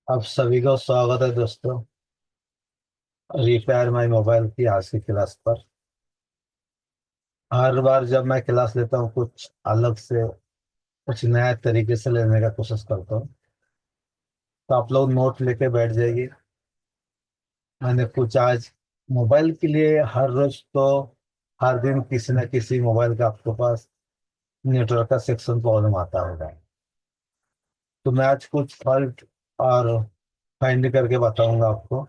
आप सभी को स्वागत है दोस्तों, रिपेयर माई मोबाइल की आज की क्लास पर। हर बार जब मैं क्लास लेता हूँ कुछ अलग से, कुछ नया तरीके से लेने का कोशिश करता हूँ। तो आप लोग नोट लेके बैठ जाइए। मैंने कुछ आज मोबाइल के लिए, हर रोज तो हर दिन किसी न किसी मोबाइल का आपके पास नेटवर्क का सेक्शन प्रॉब्लम आता होगा। तो मैं आज कुछ फॉल्ट और फाइंड करके बताऊंगा आपको।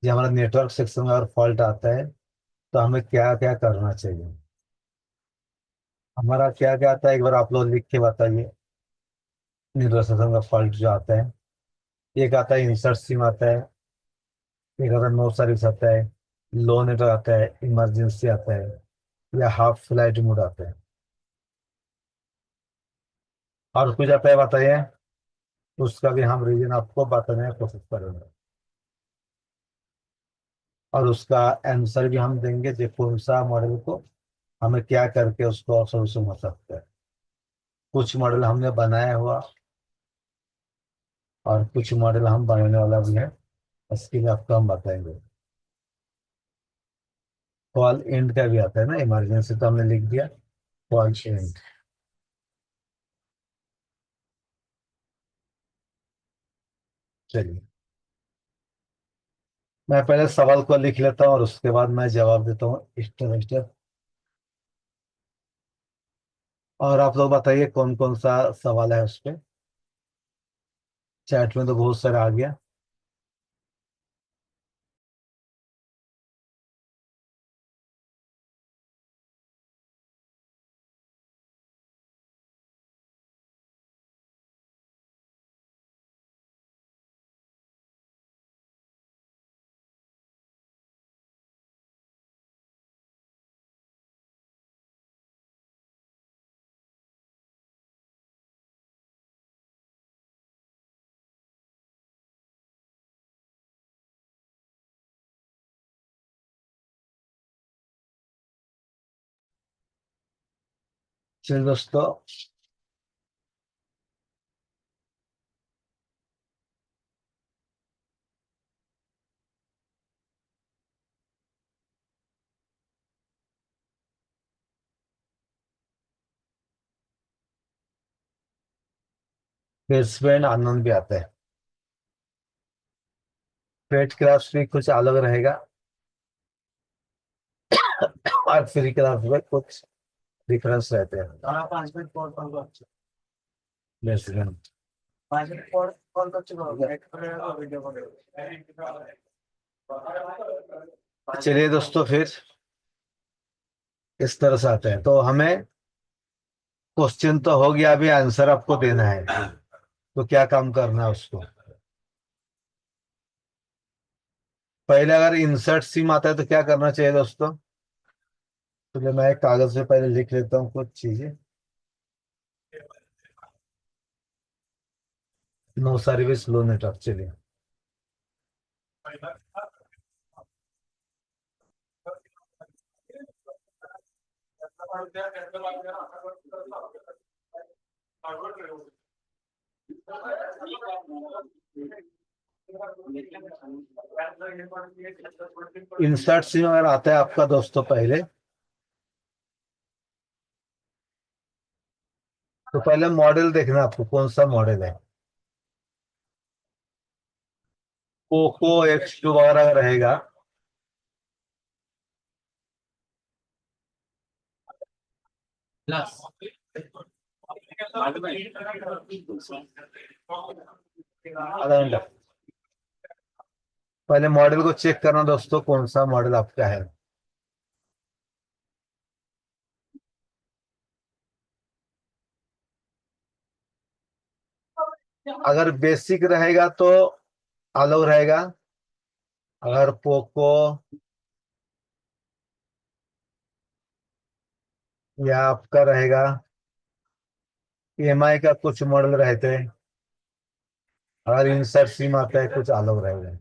जब हमारा नेटवर्क सेक्शन में अगर फॉल्ट आता है तो हमें क्या क्या करना चाहिए। हमारा क्या क्या आता है एक बार आप लोग लिख के बताइए। निर्देशासन का फॉल्ट जो आता है, एक आता है इंसर्ट सिम आता है, एक आता है नो सर्विस आता है, लो नेटवर्क आता है, इमरजेंसी आता है, या हाफ फ्लाइट मोड आता है। और कुछ आता है बताइए, उसका भी हम रीजन आपको बताने की कोशिश करेंगे। और उसका आंसर भी हम देंगे जो कौन सा मॉडल को हमें क्या करके उसको सोल्यूशन हो सकता है। कुछ मॉडल हमने बनाया हुआ और कुछ मॉडल हम बनाने वाला भी है, इसके लिए आपको हम बताएंगे। कॉल एंड का भी आता है ना, इमरजेंसी तो हमने लिख दिया, कॉल एंड। चलिए, मैं पहले सवाल को लिख लेता हूँ और उसके बाद मैं जवाब देता हूँ स्टेप बाय स्टेप। और आप लोग बताइए कौन कौन सा सवाल है उस पे। चैट में तो बहुत सारा आ गया। चलिए दोस्तों, बेसबैंड आनंद भी आता है। पेड क्लास भी कुछ अलग रहेगा और फ्री क्लास में कुछ डिफरेंस रहते हैं। बेसबैंड। चलिए दोस्तों, फिर इस तरह से आते हैं तो हमें क्वेश्चन तो हो गया, अभी आंसर आपको देना है। तो क्या काम करना है उसको। पहले अगर इंसर्ट सिम आता है तो क्या करना चाहिए दोस्तों। तो मैं एक कागज में पहले लिख लेता हूँ कुछ चीजें। नो सर्विस लो नेटवर्क, चलिए। इंसर्ट सिम अगर आता है आपका दोस्तों पहले, तो पहले मॉडल देखना आपको कौन सा मॉडल है। पोको X2 वगैरह रहेगा। आधा घंटा। पहले मॉडल को चेक करना दोस्तों, कौन सा मॉडल आपका है। अगर बेसिक रहेगा तो अलग रहेगा। अगर पोको या आपका रहेगा, EMI का कुछ मॉडल रहते हैं। अगर इंसर्ट सिम आता है कुछ अलग रहेगा।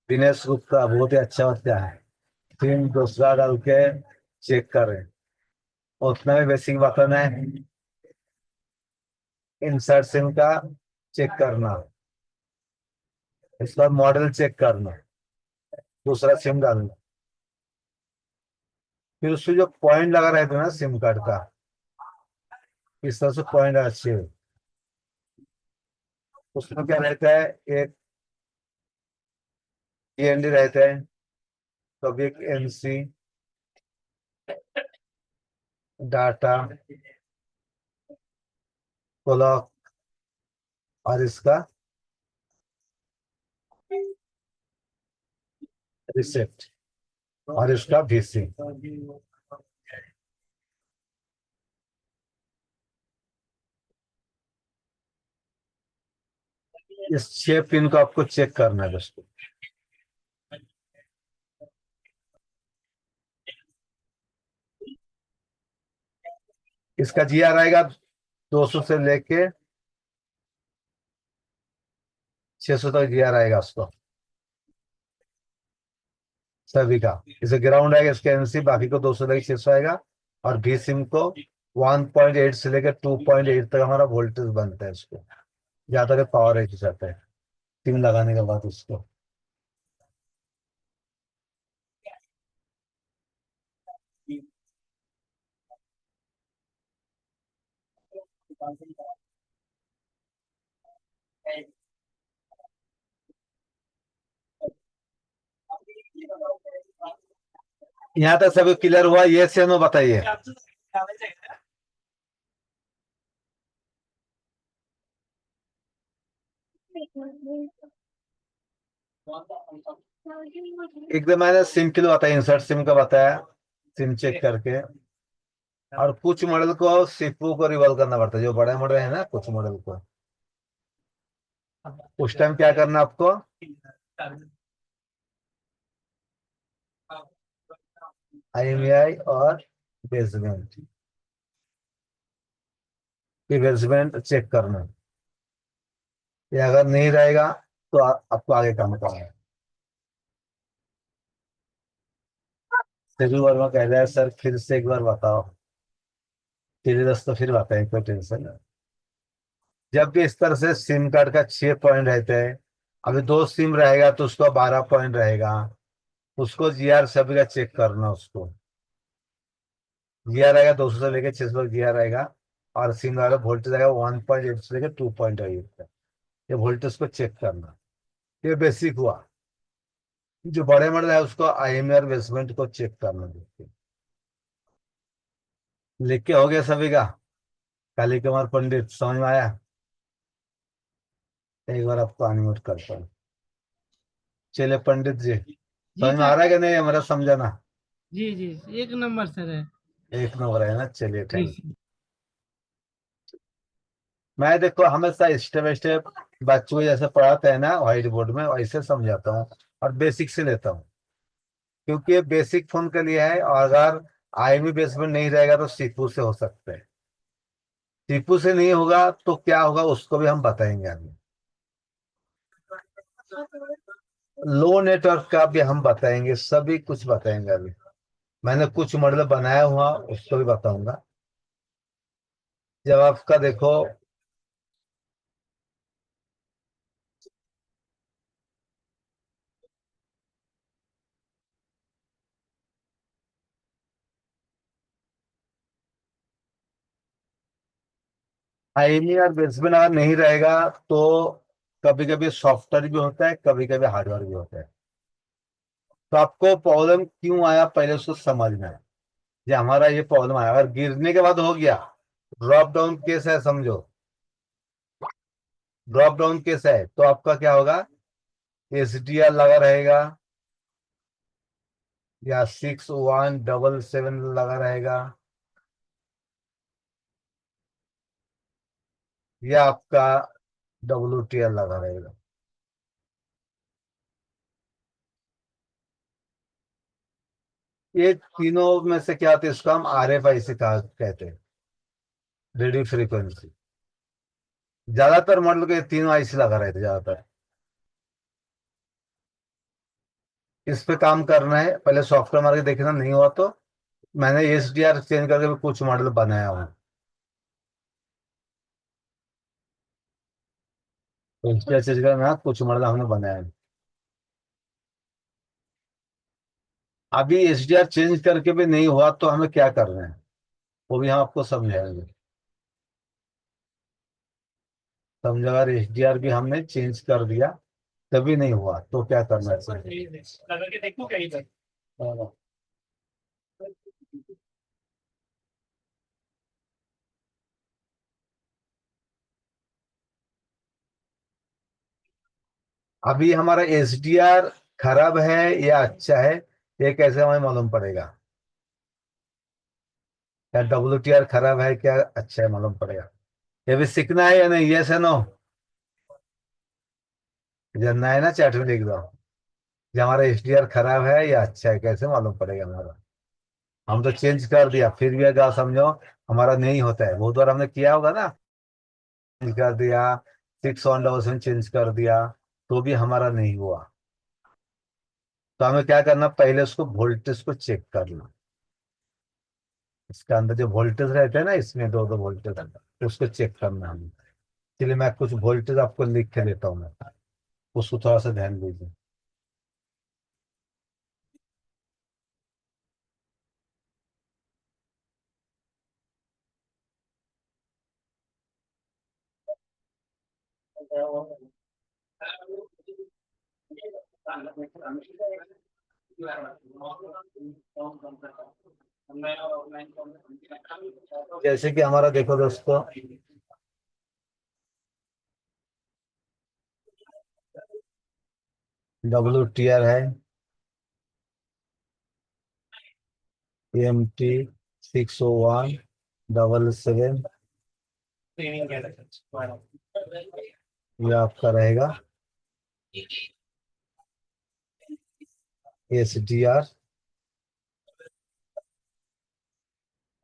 दिनेश गुप्ता बहुत ही अच्छा बच्चा है। सिम दूसरा डाल के चेक करें, उतना भी बेसिक बटन है। इंसर्ट सिम का चेक करना, इसका मॉडल चेक करना, दूसरा सिम डालना। फिर उसमें जो पॉइंट लगा रहता है ना सिम कार्ड का, इस तरह से पॉइंट अच्छे हो। उसमें क्या रहता है, एक ईएनडी रहता है, कभी एक एनसी, डाटा, क्लॉक, और इसका रिसेट, और इसका भीसी। इस 6 पिन को आपको चेक करना है दोस्तों। इसका जीआर आएगा 200 से लेके 600 तक जीआर आएगा उसको, सभी का। इसे ग्राउंड आएगा, इसके एनसी, बाकी को 200 लेके 600 आएगा। और भी सिम को 1.8 से लेकर 2.8 तक हमारा वोल्टेज बनता है इसको, ज्यादा पावर है जाता है सिम लगाने के बाद उसको। यहाँ तक सभी क्लियर हुआ, ये से नो बताइए। एकदम मैंने सिम के लिए बताया, इंसर्ट सिम का बताया, सिम चेक करके। और कुछ मॉडल को सीपीयू को रिवॉल्व करना पड़ता है, जो बड़े मॉडल है ना, कुछ मॉडल को उस टाइम क्या करना आपको, आईएमईआई और बेसमेंट, ये बेसमेंट चेक करना। ये अगर नहीं रहेगा तो आपको आगे काम करना है। सेजू वर्मा कह रहा है सर फिर से एक बार बताओ। तेरे दोस्तों फिर बताएं, कोई टेंशन नहीं। जब भी इस तरह से सिम कार्ड का 6 पॉइंट रहते हैं, अभी 2 सिम रहेगा तो उसका 12 पॉइंट रहेगा। उसको जीआर सभी का चेक करना उसको। जीआर आएगा 200 से लेकर 600 तक जीआर आएगा। और सिम वाला वोल्टेज आएगा 1.8 से लेकर 2.8 तक। ये वोल्टेज को चेक करना, ये बेसिक हुआ। जो बड़े मॉडल है उसको आईएमईआर बेसमेंट को चेक करना देखिए। लिख के हो गया सभी का। काली कुमार पंडित समझ में आया? एक बार आपको अनम्यूट करता हूँ। चलिए पंडित जी, जी समझ में आ सर। रहा है कि नहीं हमारा समझाना? जी जी, एक नंबर सर है। एक नंबर है ना, चलिए जी थैंक। सर। मैं देखो हमेशा स्टेप बाय स्टेप बच्चों को जैसे पढ़ाते हैं ना व्हाइट बोर्ड में, वैसे समझाता हूँ। और बेसिक से लेता हूँ, क्योंकि ये बेसिक फोन के लिए है। और अगर आईएमई बेसमेंट नहीं रहेगा तो सीपू से हो सकते हैं। सीपू से नहीं होगा तो क्या होगा उसको भी हम बताएंगे अभी। लो नेटवर्क का भी हम बताएंगे, सभी कुछ बताएंगे अभी। मैंने कुछ मॉडल बनाया हुआ, उसको भी बताऊंगा जब आपका देखो। आईएमई और बेसमेंट अगर नहीं रहेगा तो कभी कभी सॉफ्टवेयर भी होता है, कभी कभी हार्डवेयर भी होता है। तो आपको प्रॉब्लम क्यों आया पहले उसको समझना है। ये हमारा ये प्रॉब्लम आया, अगर गिरने के बाद हो गया, ड्रॉप डाउन केस है समझो। ड्रॉप डाउन केस है तो आपका क्या होगा, एसडीआर लगा रहेगा, या 6177 लगा रहेगा, या आपका WTL लगा रहेगा। ये तीनों में से क्या होता है, इसको हम RFI से कहा कहते हैं, रेडियो फ्रीक्वेंसी। ज्यादातर मॉडल के तीनों आईसी लगा रहे थे ज्यादातर। इस पे काम करना है, पहले सॉफ्टवेयर मार्केट देखना, नहीं हुआ तो मैंने एसडीआर चेंज करके भी कुछ मॉडल बनाया हूँ। तो एसडीआर चेंज करके कुछ मॉडल हमने बनाया है। अभी एसडीआर चेंज करके भी नहीं हुआ तो हमें क्या करना है, वो भी हम आपको समझाएंगे। समझा, अगर एसडीआर भी हमने चेंज कर दिया तभी नहीं हुआ तो क्या करना है। हाँ। अभी हमारा एसडीआर खराब है या अच्छा है, ये कैसे हमें मालूम पड़ेगा? क्या डब्ल्यू खराब है क्या अच्छा है, मालूम पड़ेगा। ये भी सीखना है या नहीं, यस है नो? जानना है ना, चैट में लिख दो कि हमारा एसडीआर खराब है या अच्छा है, कैसे मालूम पड़ेगा हमारा? हम तो चेंज कर दिया फिर भी अगर समझो हमारा नहीं होता है, बहुत बार हमने किया होगा ना, चेंज कर दिया, 6 ऑन चेंज कर दिया तो भी हमारा नहीं हुआ। तो हमें क्या करना, पहले उसको वोल्टेज को चेक करना। इसके अंदर जो वोल्टेज रहते हैं ना, इसमें दो दो वोल्टेज, उसको चेक करना हमें। इसलिए मैं कुछ वोल्टेज आपको लिख के देता हूँ मैं, उसको थोड़ा सा ध्यान दीजिए। जैसे कि हमारा देखो दोस्तों, WTR है, EMT 601 777, ये आपका रहेगा SDR।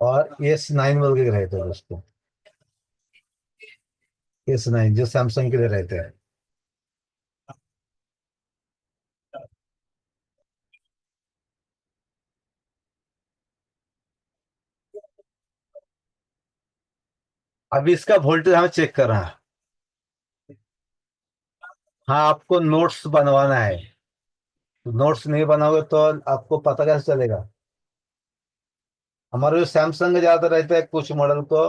और S9 बोल के रहते हैं दोस्तों, S9 जो सैमसंग के लिए रहते हैं। अभी इसका वोल्टेज हमें चेक करना है। हाँ, आपको नोट्स बनवाना है। नोट्स नहीं बनाओगे तो आपको पता कैसे चलेगा? हमारे जो सैमसंग ज्यादा रहते हैं कुछ मॉडल को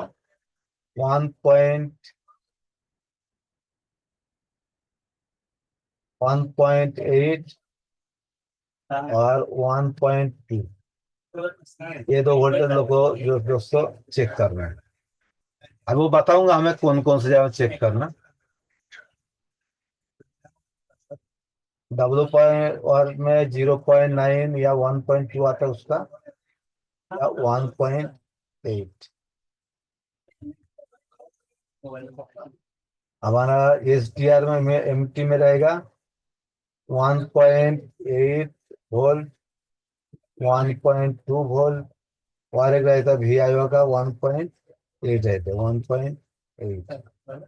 1.1.8 और 1.2, ये दो वोल्टेज लोग को जो दोस्तों चेक करना है। अब वो बताऊंगा हमें कौन कौन से जगह चेक करना। डब्ल्यू पॉइंट और में 0.9 या 1.2 आता है उसका, या 1.8। हमारा एसडीआर में एमटी में रहेगा 1.8 वोल्ट, 1.2 वोल्ट। और एक रहता है वी आई ओ का 1.8 रहता है, 1.8।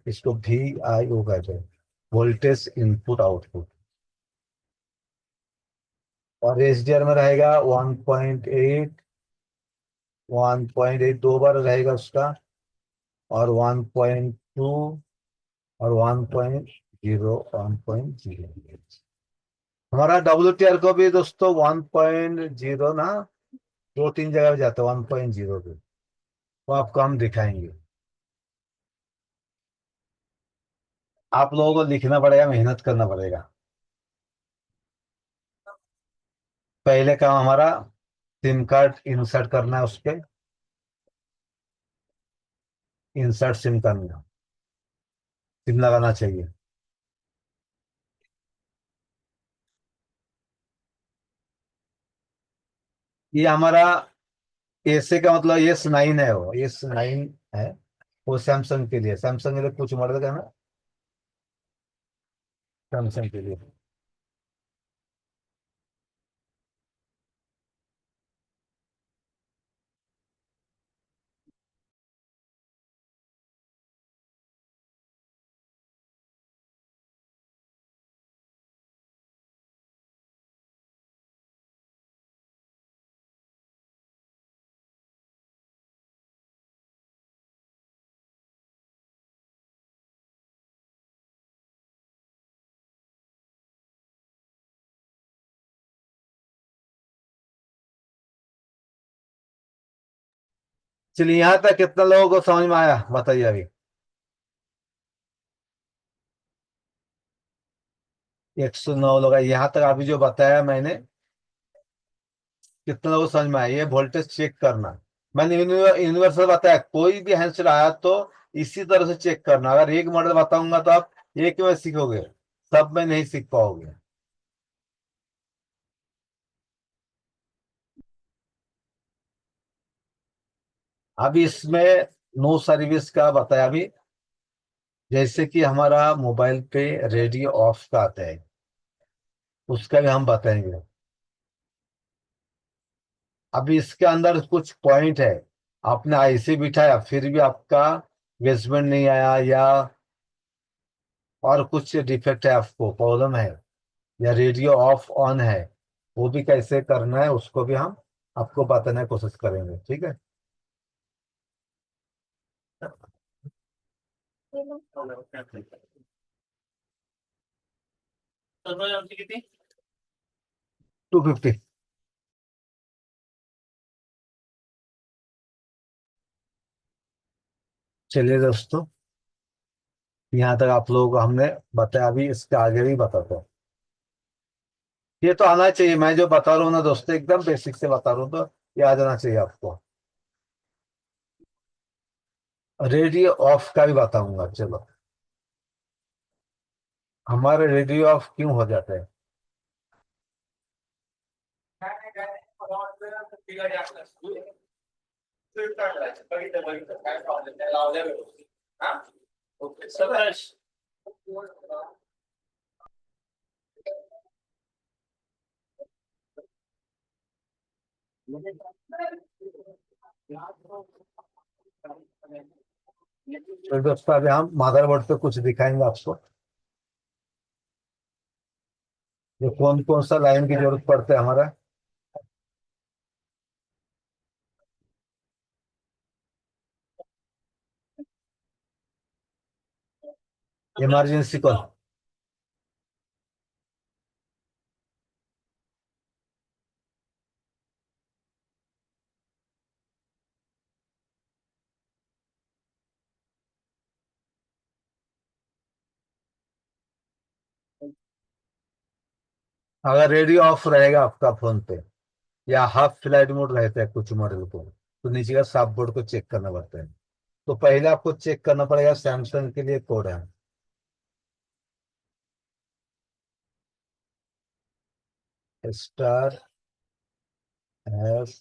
इसको VIO कहते हैं, वोल्टेज इनपुट आउटपुट। और एसडीआर में रहेगा 1.8, 1.8 दो बार रहेगा उसका, और 1.2 और 1.0। हमारा WTR को भी दोस्तों 1.0 ना, दो तीन जगह पे जाता है 1.0 पे, वो आपको हम दिखाएंगे। आप लोगों को लिखना पड़ेगा, मेहनत करना पड़ेगा। पहले काम हमारा सिम कार्ड इंसर्ट करना है, उस पे इंसर्ट सिम करना, सिम लगाना चाहिए। ये हमारा एसे का मतलब S9 है, वो S9 है। वो सैमसंग के लिए, सैमसंग के लिए कुछ मॉडल का ना, सैमसंग के लिए। चलिए, यहाँ तक कितना लोगों को समझ में आया बताइए अभी। 109 लोग हैं। यहाँ तक अभी जो बताया मैंने, कितना लोगों को समझ में आया? ये वोल्टेज चेक करना, मैंने यूनिवर्सल बताया। कोई भी आंसर आया तो इसी तरह से चेक करना। अगर एक मॉडल बताऊंगा तो आप एक में सीखोगे, सब में नहीं सीख पाओगे। अभी इसमें नो सर्विस का बताया अभी। जैसे कि हमारा मोबाइल पे रेडियो ऑफ का आता है, उसका भी हम बताएंगे। अभी इसके अंदर कुछ पॉइंट है, आपने आईसी बिठाया फिर भी आपका बेसमेंट नहीं आया, या और कुछ डिफेक्ट है, आपको प्रॉब्लम है, या रेडियो ऑफ ऑन है, वो भी कैसे करना है उसको भी हम आपको बताने की कोशिश करेंगे, ठीक है। 250। चलिए दोस्तों, यहाँ तक आप लोगों को हमने बताया, अभी इसके आगे भी बताते हैं। ये तो आना चाहिए, मैं जो बता रहा हूँ ना दोस्तों, एकदम बेसिक से बता रहा हूँ, तो ये आ जाना चाहिए आपको। रेडियो ऑफ का भी बताऊंगा, चलो। हमारे रेडियो ऑफ क्यों हो जाते हैं? तो दोस्तों अभी हम मदरबोर्ड पे कुछ दिखाएंगे आपको, ये कौन कौन सा लाइन की जरूरत पड़ता है हमारा। Emergency call. अगर रेडियो ऑफ रहेगा आपका फोन पे, या हाफ फ्लाइट मोड रहता है कुछ मॉडल को, तो नीचे का साफ बोर्ड को चेक करना पड़ता है। तो पहले आपको चेक करना पड़ेगा, सैमसंग के लिए कोड है स्टार एफ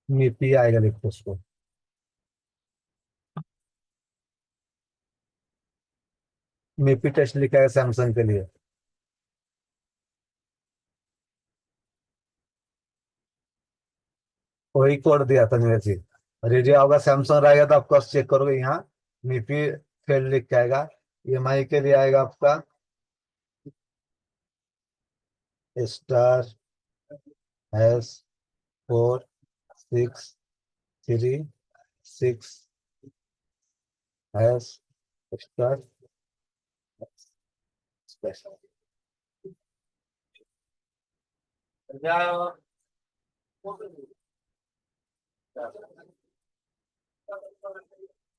मीपी आएगा, लिखो उसको। मीपी टेस्ट लिखा है सैमसंग के लिए। वही कोड दिया था मेरे जी। रेडियो होगा सैमसंग रहेगा तो आपको चेक करोगे यहाँ मीपी फील्ड लिख के आएगा। EMI के लिए आएगा आपका स्टार S4636#। स्पेशल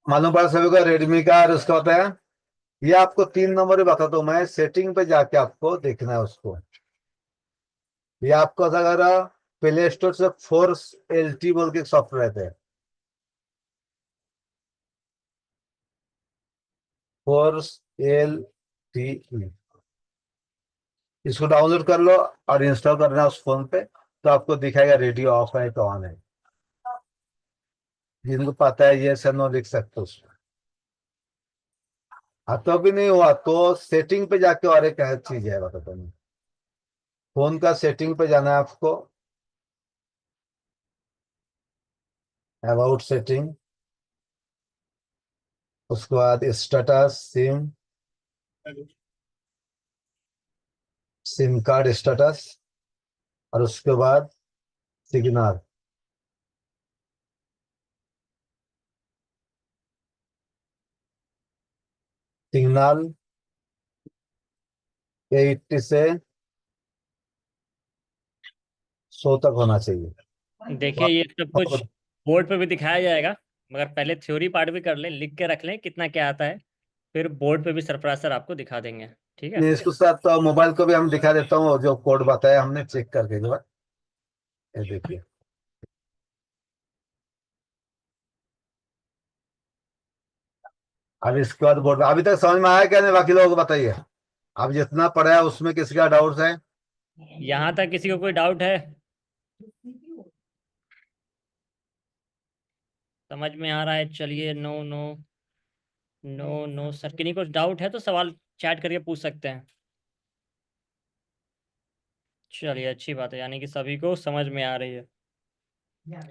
मालूम पड़ा सभी को रेडमी का, और उसका होता है। ये आपको 3 नंबर ही बताता हूँ मैं, सेटिंग पे जाके आपको देखना है उसको। ये आपको अगर प्ले स्टोर से Force LT बोल के सॉफ्टवेयर रहते हैं, Force LTE, इसको डाउनलोड कर लो और इंस्टॉल करना है उस फोन पे, तो आपको दिखाएगा रेडियो ऑफ है तो ऑन है। जिनको पता है ये सब नो लिख सकते हो उसमें। हाँ, तो अभी नहीं हुआ तो सेटिंग पे जाके, और एक चीज है बताता हूँ। फोन का सेटिंग पे जाना है आपको, अबाउट सेटिंग, उसके बाद स्टेटस, सिम कार्ड स्टेटस, और उसके बाद सिग्नल। सिग्नल 80 से 100 तक होना चाहिए। तो देखिए ये सब कुछ आप बोर्ड पे भी दिखाया जाएगा, मगर पहले थ्योरी पार्ट भी कर लें, लिख के रख लें कितना क्या आता है, फिर बोर्ड पे भी सरफराज सर आपको दिखा देंगे। ठीक है। इसके साथ तो मोबाइल को भी हम दिखा देता हूँ, जो कोड बताया हमने चेक करके एक बार। ये देखिए। अब इसके बाद बोर्ड, अभी तक समझ में आया क्या नहीं, बाकी लोगों को बताइए। अब जितना पढ़ा है उसमें किसी का डाउट है? यहाँ तक किसी को कोई डाउट है? समझ में आ रहा है? चलिए, no no no no sir, किन्हीं को डाउट है तो सवाल चैट करके पूछ सकते हैं। चलिए, अच्छी बात है, यानी कि सभी को समझ में आ रही है।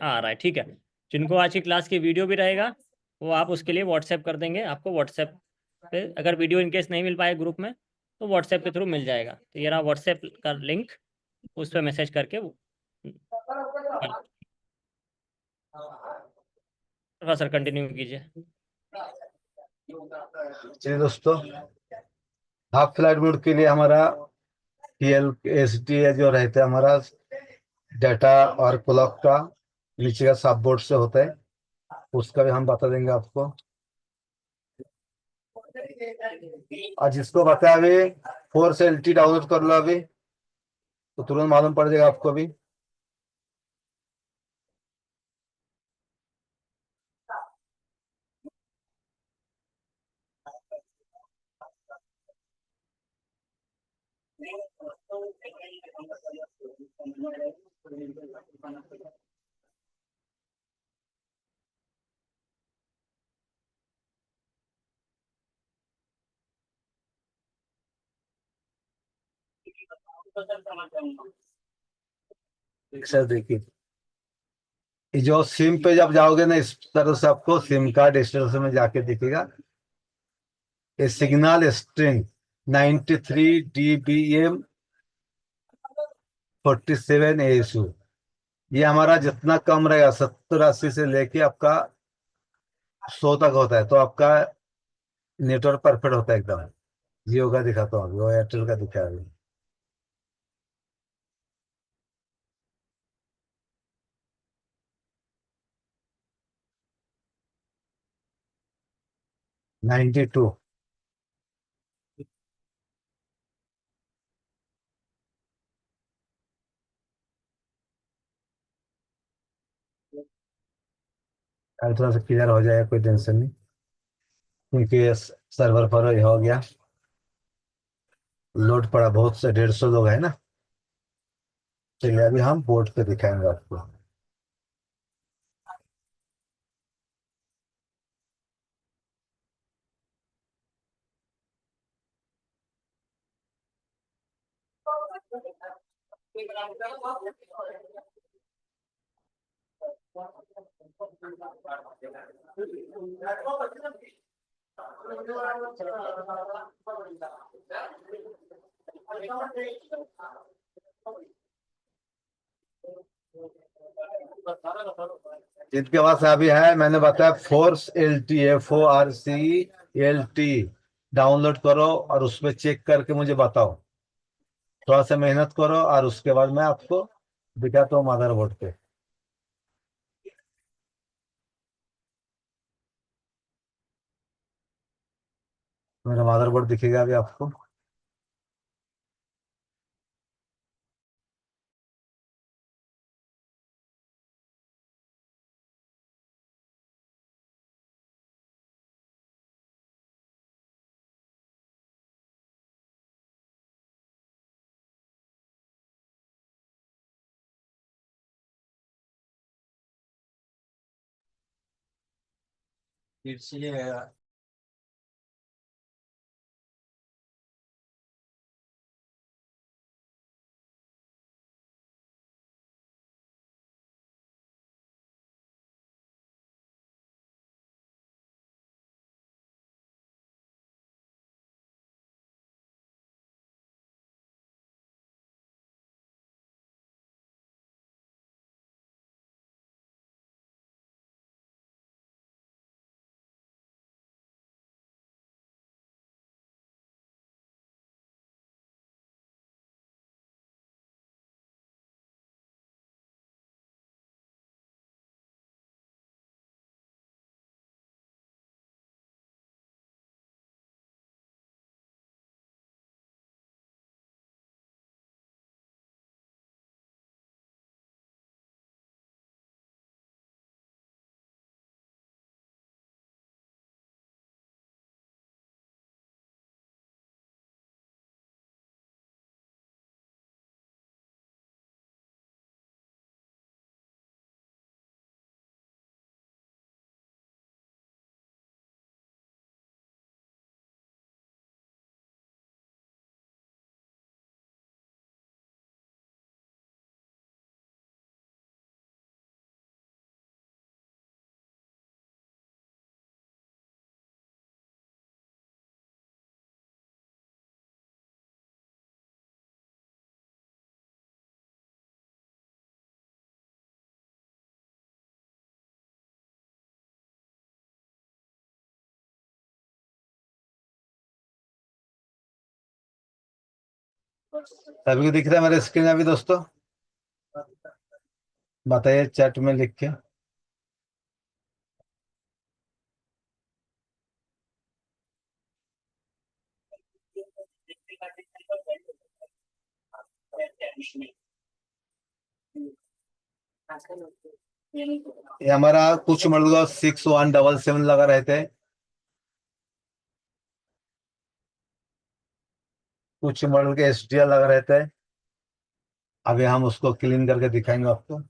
आ रहा है, ठीक है। जिनको आज की क्लास की वीडियो भी रहेगा, वो आप उसके लिए व्हाट्सएप कर देंगे, आपको व्हाट्सएप पे अगर वीडियो इनकेस नहीं मिल पाए ग्रुप में, तो व्हाट्सएप के थ्रू मिल जाएगा। तो ये रहा व्हाट्सएप का लिंक, उस पर मैसेज करके वो हाँ सर, कंटिन्यू कीजिए। चलिए दोस्तों, हाफ फ्लाइट मोड के लिए हमारा पीएल एस डी जो रहता है हमारा डाटा और क्लॉक का, नीचे का सब बोर्ड से होता है, उसका भी हम बता देंगे आपको। और जिसको बताया अभी, फोर्स एल टी डाउनलोड कर लो अभी, तो तुरंत मालूम पड़ जाएगा आपको भी। सर देखिए, ये जो सिम पे जब जाओगे ना, इस तरह से आपको सिम कार्ड स्टेटस में जाके दिखेगा, ये सिग्नल स्ट्रिंग 93 dBm 47 ASU, ये हमारा जितना कम रहेगा 70-80 से लेके आपका 100 तक होता है, तो आपका नेटवर्क परफेक्ट होता है एकदम। जियो का दिखाता हूँ अभी, वो एयरटेल का दिखा अभी। 92। अभी थोड़ा सा क्लियर हो जाएगा, कोई टेंशन नहीं, क्योंकि सर्वर पर ये हो गया, लोड पड़ा, बहुत से 150 लोग है ना। चलिए अभी हम बोर्ड पे दिखाएंगे आपको। जिनके पास अभी है, मैंने बताया force L T, FORC LT download करो और उसमें चेक करके मुझे बताओ। थोड़ा सा मेहनत करो और उसके बाद मैं आपको दिखाता हूँ मदरबोर्ड पे। मेरा मदरबोर्ड दिखेगा अभी आपको। सभी को दिख रहा है मेरे स्क्रीन अभी दोस्तों? बताइए चैट में लिख के। ये हमारा कुछ मॉडल का 6177 लगा रहते हैं। कुछ मॉडल के SDR लगा रहते हैं। अभी हम उसको क्लीन करके दिखाएंगे आपको।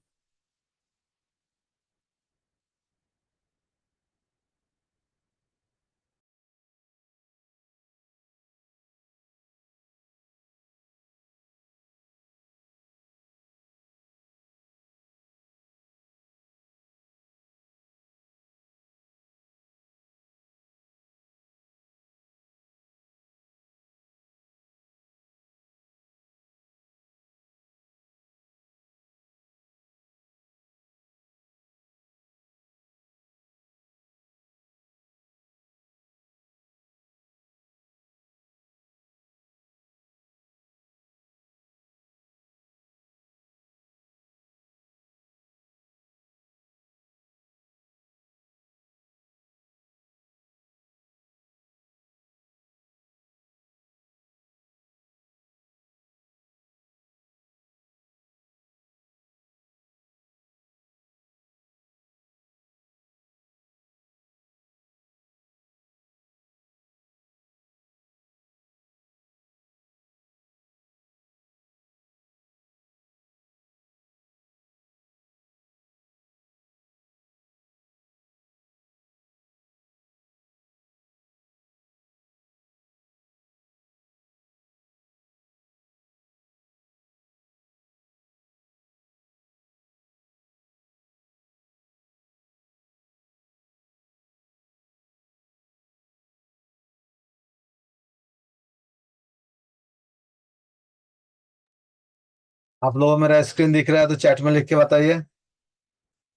आप लोगों को मेरा स्क्रीन दिख रहा है तो चैट में लिख के बताइए।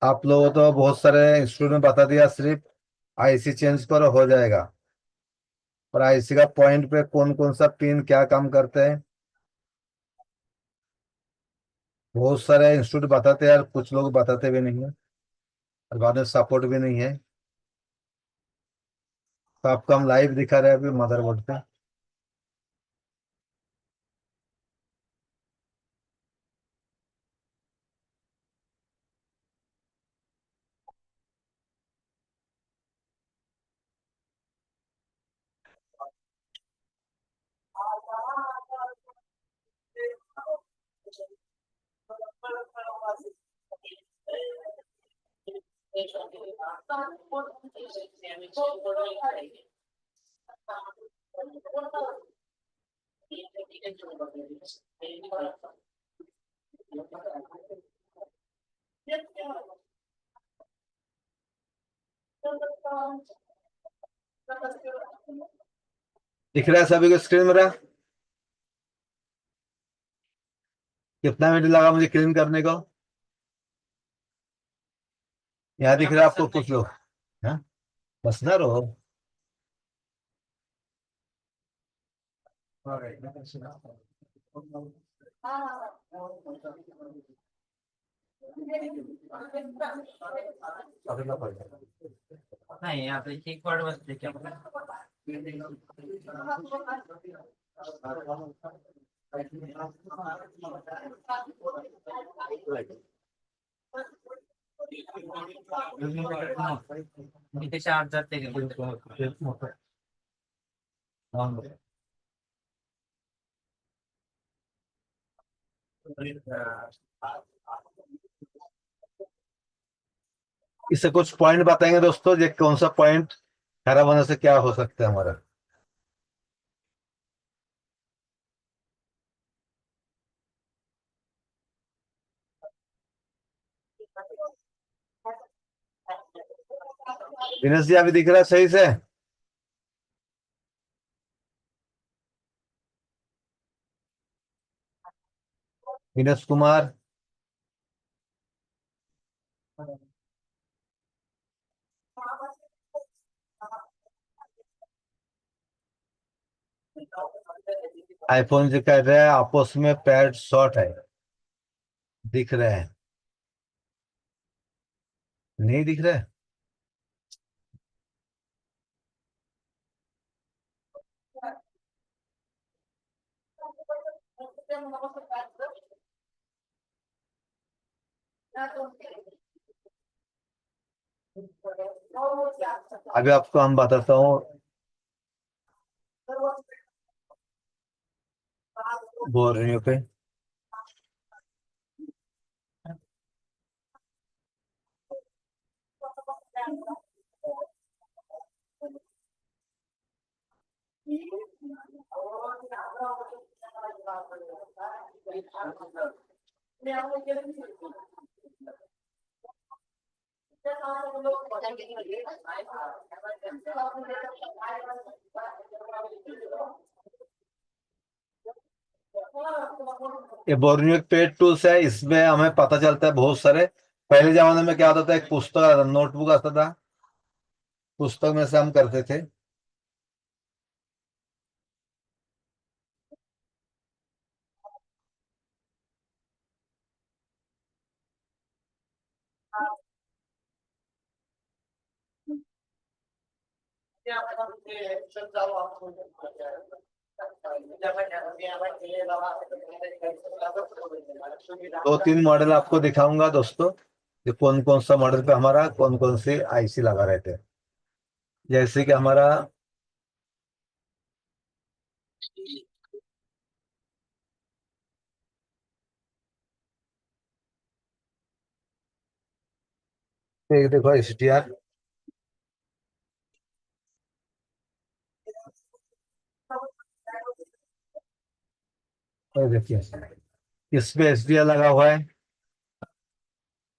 आप लोगों तो बहुत सारे इंस्टीट्यूट में बता दिया, सिर्फ IC चेंज करो हो जाएगा। और IC का पॉइंट पे कौन कौन सा पिन क्या काम करते हैं, बहुत सारे इंस्टीट्यूट बताते हैं यार, कुछ लोग बताते भी नहीं है और बाद में सपोर्ट भी नहीं है। तो आपको हम लाइव दिखा रहे हैं अभी मदरबोर्ड पे। दिख रहा है सभी को स्क्रीन मेरा? कितना मिनट लगा मुझे क्लीन करने को? यहाँ दिख रहा है आपको कुछ लोग? हाँ, बस ना रहो। नहीं यहाँ पे एक वर्ड बस देखिए नीचे चार्जर इससे कुछ पॉइंट बताएंगे दोस्तों, ये कौन सा पॉइंट खराब होने से क्या हो सकता है हमारा? दिनेश जी अभी दिख रहा है सही से? दिनेश कुमार। आईफोन जो कर रहा है आपस में पैड शॉर्ट है, दिख रहे हैं? नहीं दिख रहा है? अभी आपको हम बताता हूँ बोर्नियो पे। ये बोर्नियो पेड टूल्स है, इसमें हमें पता चलता है बहुत सारे। पहले जमाने में क्या होता था, एक पुस्तक आता था, नोटबुक आता था, पुस्तक में से हम करते थे। दो तीन मॉडल आपको दिखाऊंगा दोस्तों, कि कौन कौन सा मॉडल पे हमारा कौन कौन सी आईसी लगा रहते हैं। जैसे कि हमारा एक देखो HDR, और देखिए इस पे HDR लगा हुआ है।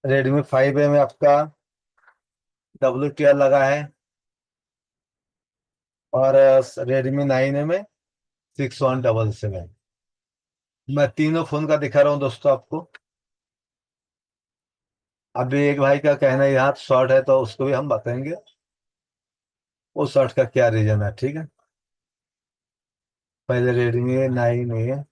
Redmi 5A में आपका WTR लगा है, और Redmi 9A में 6177। मैं तीनों फोन का दिखा रहा हूँ दोस्तों आपको। अभी एक भाई का कहना है यहाँ शॉर्ट है, तो उसको भी हम बताएंगे वो शॉर्ट का क्या रीजन है, ठीक है। पहले Redmi 9A।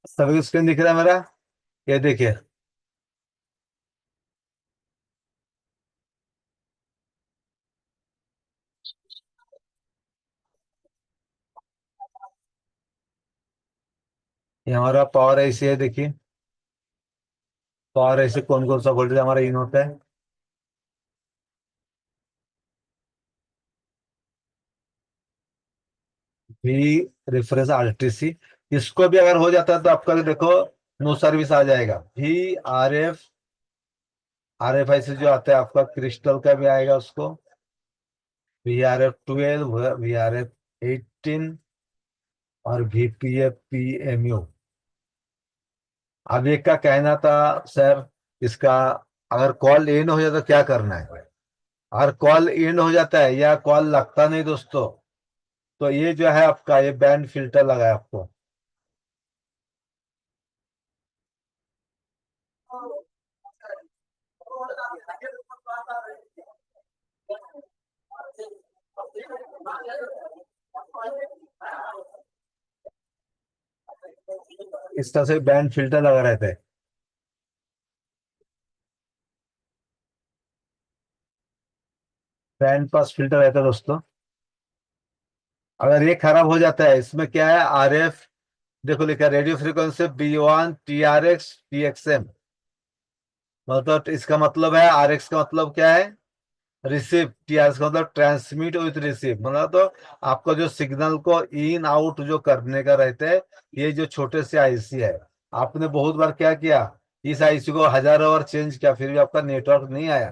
सभी स्क्रीन दिख रहा है मेरा? ये देखिए, ये हमारा पावर ऐसी है, देखिए पावर ऐसे कौन कौन सा वोल्टेज हमारा इन होता है। वी रिफ्रेश RTC, इसको भी अगर हो जाता है तो आपका देखो नो सर्विस आ जाएगा। RFI से जो आता है आपका क्रिस्टल का भी आएगा उसको, VRF 12, VRF 18, और VPF PMU। अब एक का कहना था सर, इसका अगर कॉल इन हो जाए तो क्या करना है? अगर कॉल इन हो जाता है या कॉल लगता नहीं दोस्तों, तो ये जो है आपका ये बैंड फिल्टर लगा है आपको। इस तरह से बैंड फिल्टर लगा रहता है। बैंड पास फिल्टर रहता है दोस्तों। अगर ये खराब हो जाता है, इसमें क्या है, RF देखो लिखा है, radio frequency B1 TRX TXM। मतलब इसका मतलब है, RX का मतलब क्या है, रिसीव, TRX का मतलब ट्रांसमिट विथ रिसीव, मतलब तो आपको जो सिग्नल को इन आउट जो करने का रहता है, ये जो छोटे से आईसी है। आपने बहुत बार क्या किया, इस आईसी को हजारों बार चेंज किया फिर भी आपका नेटवर्क नहीं आया।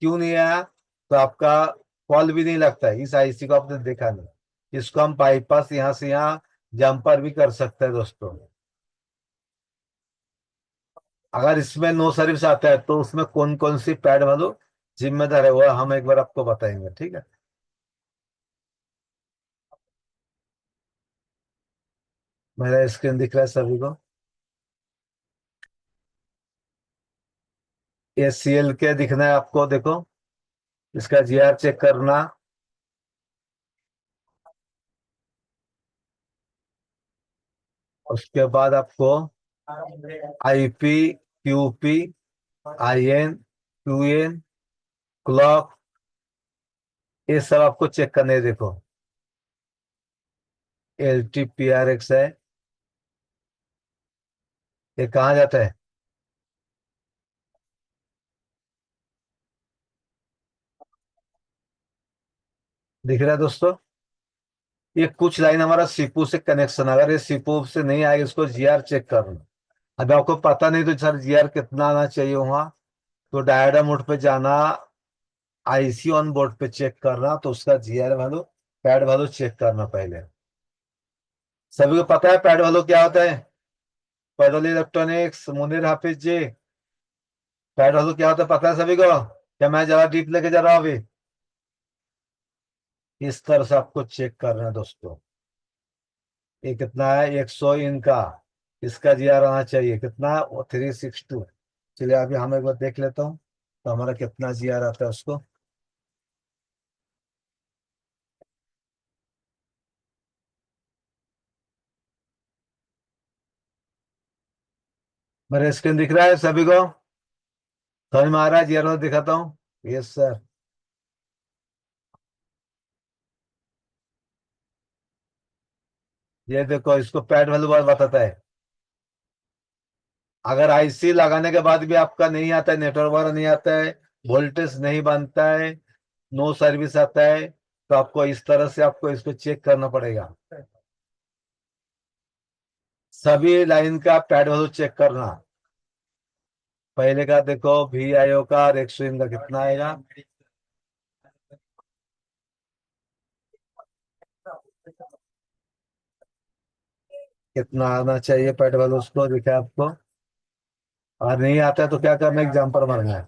क्यों नहीं आया? तो आपका कॉल भी नहीं लगता है। इस आईसी को आपने देखा नहीं। इसको हम बाईपास यहाँ से यहाँ जंपर भी कर सकते हैं दोस्तों। अगर इसमें नो सर्विस आता है तो उसमें कौन कौन सी पैड वालों जिम्मेदार है वो हम एक बार आपको बताएंगे, ठीक है। मेरा स्क्रीन दिख रहा है सभी को? ये सीएल के दिखना है आपको, देखो इसका जीआर चेक करना। उसके बाद आपको IP, QP, IN, QN, clock, ये सब आपको चेक करने हैं, देखो L T P R X है। ये कहाँ जाता है? दिख रहा है दोस्तों? ये कुछ लाइन हमारा सीपू से कनेक्शन, अगर ये सीपू से नहीं आएगा इसको जीआर चेक करना। अब आपको पता नहीं तो सर जीआर कितना आना चाहिए वहां, तो डायडा मोड पे जाना, आईसी ऑन बोर्ड पे चेक करना, तो उसका GR value, pad value check करना पहले। सभी को पता है पैड वैल्यू क्या होता है? पैडल इलेक्ट्रॉनिक्स, मुनीर हाफिज जी, पैड वैल्यू क्या होता है पता है सभी को? क्या मैं जरा डीप लेके जा रहा हूँ अभी? इस तरह से आपको चेक करना है दोस्तों। ये कितना है? 100 इनका, इसका जीआर आना चाहिए कितना? वो 362। चलिए अभी हम एक बार देख लेता हूँ तो हमारा कितना जीआर आता है उसको। मेरा स्क्रीन दिख रहा है सभी को? समझ में आ रहा है? जीआर दिखाता हूँ। Yes sir. ये देखो इसको पैड वैल्यू बताता है। अगर आईसी लगाने के बाद भी आपका नहीं आता है, नेटवर्क वगैरह नहीं आता है, वोल्टेज नहीं बनता है, नो सर्विस आता है, तो आपको इस तरह से आपको इसको चेक करना पड़ेगा। सभी लाइन का पैड वैल्यू चेक करना। पहले का देखो VIO का और एक्सट्रीम का कितना आएगा। कितना आना चाहिए पैड वैल्यू उसको दिखा आपको। और नहीं आता है तो क्या करना है? एग्जाम्पल मारना है।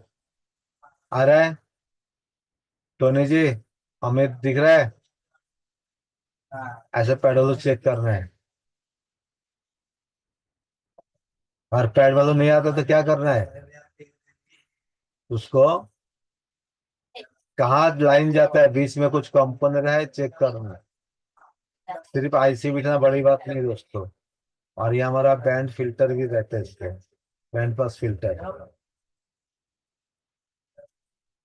आ रहा है टोनी जी? अमित दिख रहा है? ऐसे पैड वैल्यू चेक करना है। और पैड वैल्यू नहीं आता तो क्या करना है? उसको कहाँ लाइन जाता है, बीच में कुछ कंपोनेंट है चेक करना है। सिर्फ आईसी बिठना बड़ी बात नहीं दोस्तों। और ये हमारा बैंड फिल्टर भी रहता है इसके, बैंड पास फिल्टर।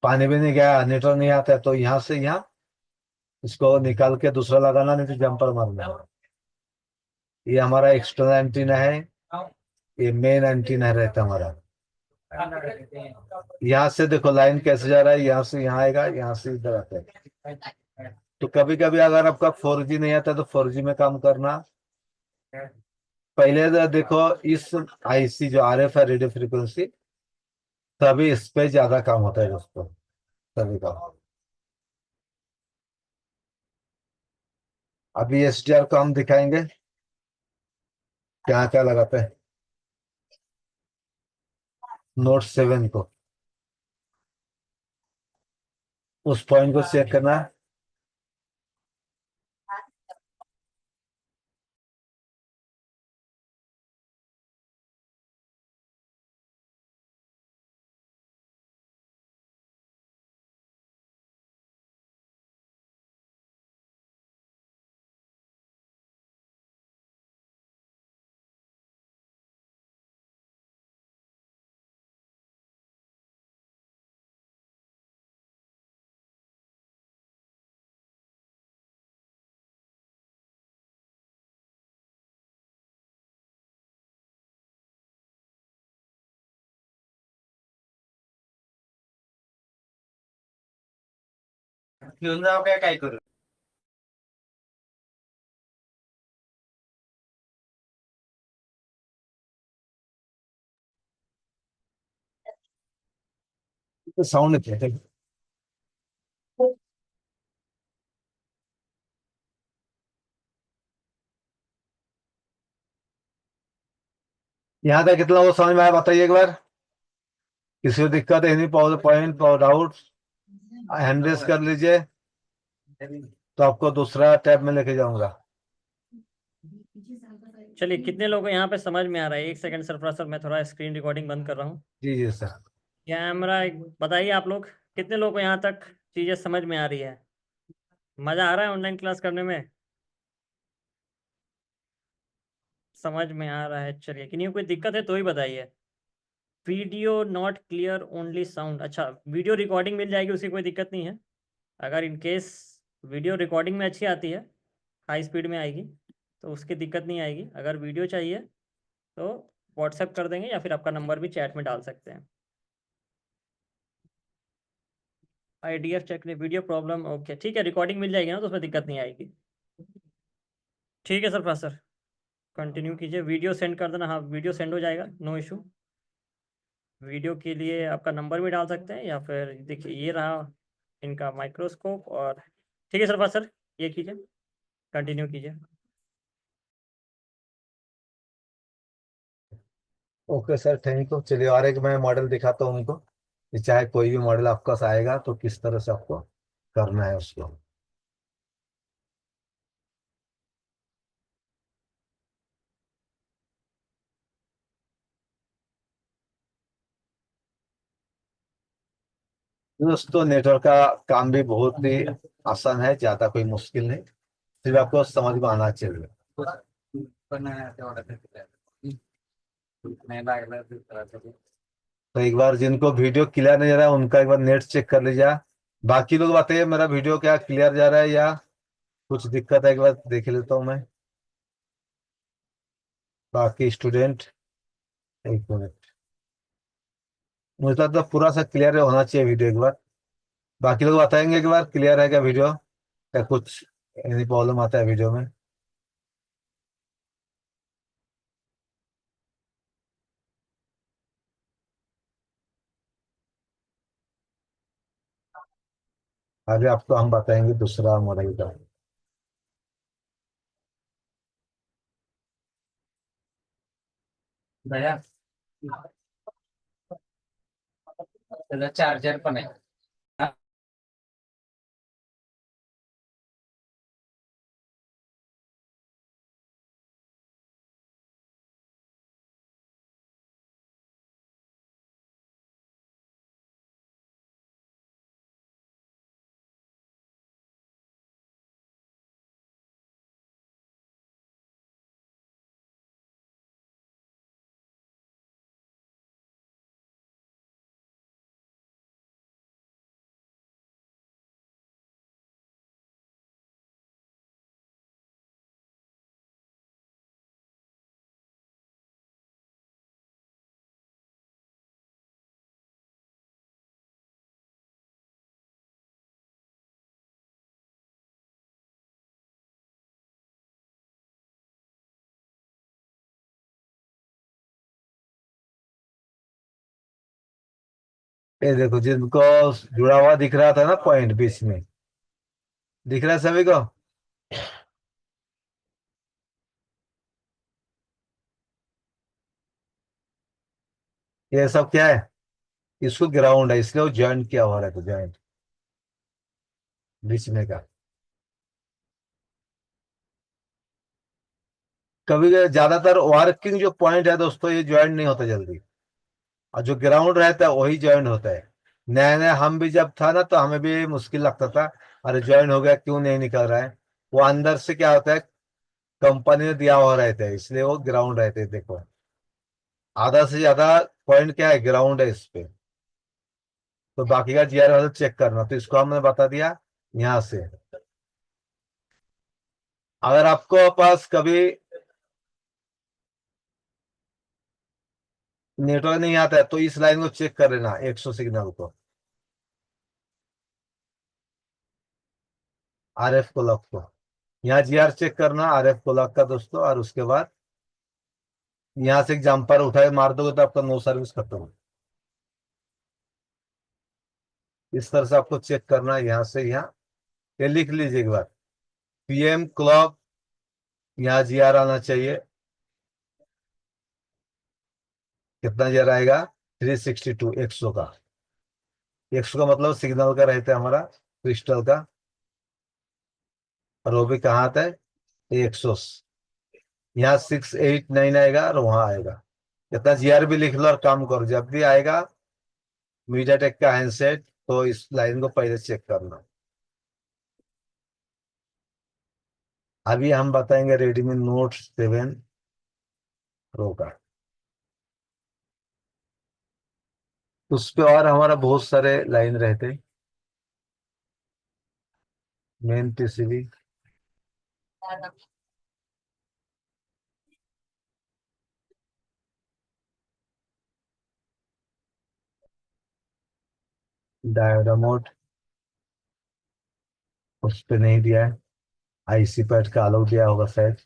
पानी भी नहीं गया, नेटवर्क नहीं आता है तो यहाँ से यहाँ इसको निकाल के दूसरा लगाना, नहीं तो जंपर मारना। ये हमारा एक्सटर्नल एंटीना है, ये मेन एंटीना रहता है हमारा। यहाँ से देखो लाइन कैसे जा रहा है, यहाँ से यहाँ आएगा, यहाँ से इधर आता है। तो कभी कभी अगर आपका 4G नहीं आता तो 4G में काम करना। पहले तो देखो इस आईसी जो RF है, रेडियो फ्रिक्वेंसी, तभी इस पे ज्यादा काम होता है दोस्तों, सभी का। अभी SDR को हम दिखाएंगे क्या क्या लगाते हैं। नोट 7 को, उस पॉइंट को चेक करना है। घेऊन जाऊ काय करू? साउंड नहीं थे। यहाँ तक कितना वो समझ में आया बताइए एक बार। किसी को दिक्कत है नहीं, पॉइंट डाउट हैंड रेस कर लीजिए, तो आपको दूसरा टैब में लेके जाऊंगा। चलिए, कितने लोगों को यहाँ पे समझ में आ रहा है? एक सेकंड सरफराज सर, मैं थोड़ा स्क्रीन रिकॉर्डिंग बंद कर रहा हूँ। जी जी सर। कैमरा बताइए आप लोग, कितने लोगों को यहाँ तक चीज़ें समझ में आ रही है? मज़ा आ रहा है ऑनलाइन क्लास करने में? समझ में आ रहा है, चलिए। कि नहीं, कोई दिक्कत है तो ही बताइए। Video not clear, only sound. अच्छा, वीडियो रिकॉर्डिंग मिल जाएगी, उसकी कोई दिक्कत नहीं है। अगर इन केस वीडियो रिकॉर्डिंग में अच्छी आती है, हाई स्पीड में आएगी, तो उसकी दिक्कत नहीं आएगी। अगर वीडियो चाहिए तो व्हाट्सएप कर देंगे, या फिर आपका नंबर भी चैट में डाल सकते हैं। IDF चेक नहीं, वीडियो प्रॉब्लम, ओके ठीक है। रिकॉर्डिंग मिल जाएगी ना, तो उसमें दिक्कत नहीं आएगी। ठीक है सर, सर कंटिन्यू कीजिए। वीडियो सेंड कर देना। हाँ, वीडियो सेंड हो जाएगा, नो इशू। वीडियो के लिए आपका नंबर भी डाल सकते हैं, या फिर देखिए ये रहा इनका माइक्रोस्कोप। और ठीक है सर, ये कीजिए, कंटिन्यू कीजिए। Okay sir, thank you. चलिए और एक मैं मॉडल दिखाता हूँ उनको, कि चाहे कोई भी मॉडल आपका पास आएगा तो किस तरह से आपको करना है उसको। दोस्तों नेटवर्क का काम भी बहुत ही आसान है, ज्यादा कोई मुश्किल नहीं, सिर्फ आपको समझ में आना चाहिए। पण तेवढं नाही लागलं तर तो एक बार जिनको वीडियो क्लियर नहीं जा रहा है उनका एक बार नेट चेक कर लीजिए। बाकी लोग बताइए मेरा वीडियो क्या क्लियर जा रहा है या कुछ दिक्कत है, एक बार देख लेता हूँ मैं। बाकी स्टूडेंट, एक मिनट, मुझे लगता है पूरा सा क्लियर होना चाहिए वीडियो एक बार। बाकी लोग बताएंगे एक बार क्लियर है क्या वीडियो, या कुछ एनी प्रॉब्लम आता है वीडियो में। आगे आपको हम बताएंगे दूसरा मॉडल का। दया त्याला चार्जर पण आहे. ये देखो जिनको जुड़ा हुआ दिख रहा था ना पॉइंट बीच में, दिख रहा है सभी को। ये सब क्या है, इसको ग्राउंड है, इसलिए वो ज्वाइंट किया हुआ है, तो ज्वाइंट बीच में का। कभी ज्यादातर वर्किंग जो पॉइंट है दोस्तों ये ज्वाइंट नहीं होता जल्दी, और जो ग्राउंड रहता है वही ज्वाइंट होता है। नया नया हम भी जब था ना तो हमें भी मुश्किल लगता था, अरे ज्वाइंट हो गया क्यों नहीं निकल रहा है। वो अंदर से क्या होता है, कंपनी ने दिया हुआ रहता है, इसलिए वो ग्राउंड रहते हैं। देखो आधा से ज्यादा पॉइंट क्या है, ग्राउंड है इस पे। तो बाकी का जीआर वाला चेक करना, तो इसको हमने बता दिया यहाँ से। अगर आपको पास कभी नेटवर्क नहीं आता है तो इस लाइन को चेक कर लेना, 100 सिग्नल को, RF को लॉक को। यहाँ जीआर चेक करना RF को लॉक का दोस्तों, और उसके बाद यहाँ से एक जंपर उठाए मार दोगे तो आपका नो सर्विस खत्म। इस तरह से आपको चेक करना है, यहाँ से यहाँ ये लिख लीजिए एक बार। पीएम क्लॉक, यहाँ जीआर आना चाहिए। कितना जीआर आएगा? 362, 100 का। 100 का मतलब सिग्नल का रहता है हमारा, क्रिस्टल का। और वो भी कहाँ आता है? 100। यहाँ 689 आएगा और वहां आएगा। कितना जीआर भी लिख लो और काम करो, जब भी आएगा मीडियाटेक का हैंडसेट तो इस लाइन को पहले चेक करना। अभी हम बताएंगे रेडमी नोट 7 प्रो का। उस पे और हमारा बहुत सारे लाइन रहते, मेन पीसीबी। डायोडा मोड उस पे नहीं दिया है। आईसी पैड का अलग दिया होगा शायद।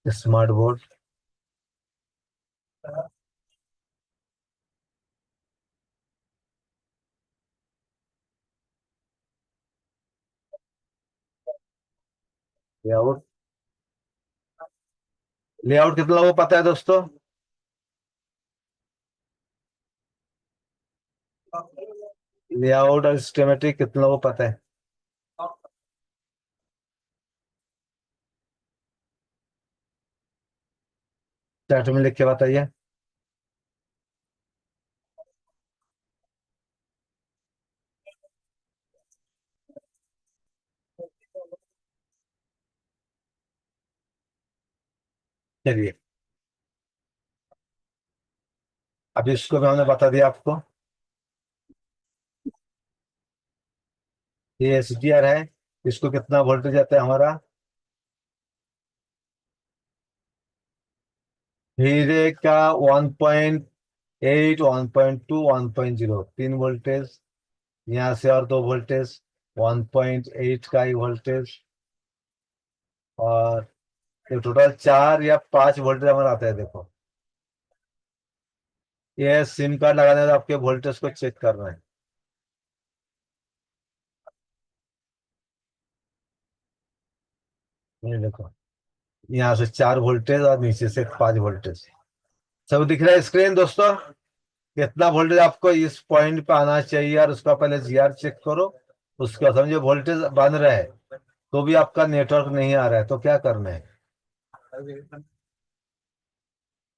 Smart board, layout. लेआउट कितना लोगों को पता है दोस्तों? लेआउट और स्कीमेटिक कितना लोगों को पता है? चैट में लिख के बताइए। चलिए, अभी इसको भी हमने बता दिया आपको। ये एसडीआर है, इसको कितना वोल्टेज आता है हमारा? हीरे का 1.8, 1.2, 1.0, 3 वोल्टेज। यहाँ से और 2 वोल्टेज, 1.8 का ही वोल्टेज। और ये टोटल 4 या 5 वोल्टेज हमारा आता है। देखो, ये सिम कार्ड लगाने से आपके वोल्टेज को चेक करना है। ये देखो, यहाँ से 4 वोल्टेज और नीचे से 5 वोल्टेज। सब दिख रहा है स्क्रीन दोस्तों? कितना वोल्टेज आपको इस पॉइंट पे आना चाहिए और उसका पहले जीआर चेक करो। उसका समझो वोल्टेज बन रहा है तो भी आपका नेटवर्क नहीं आ रहा है, तो क्या करना है?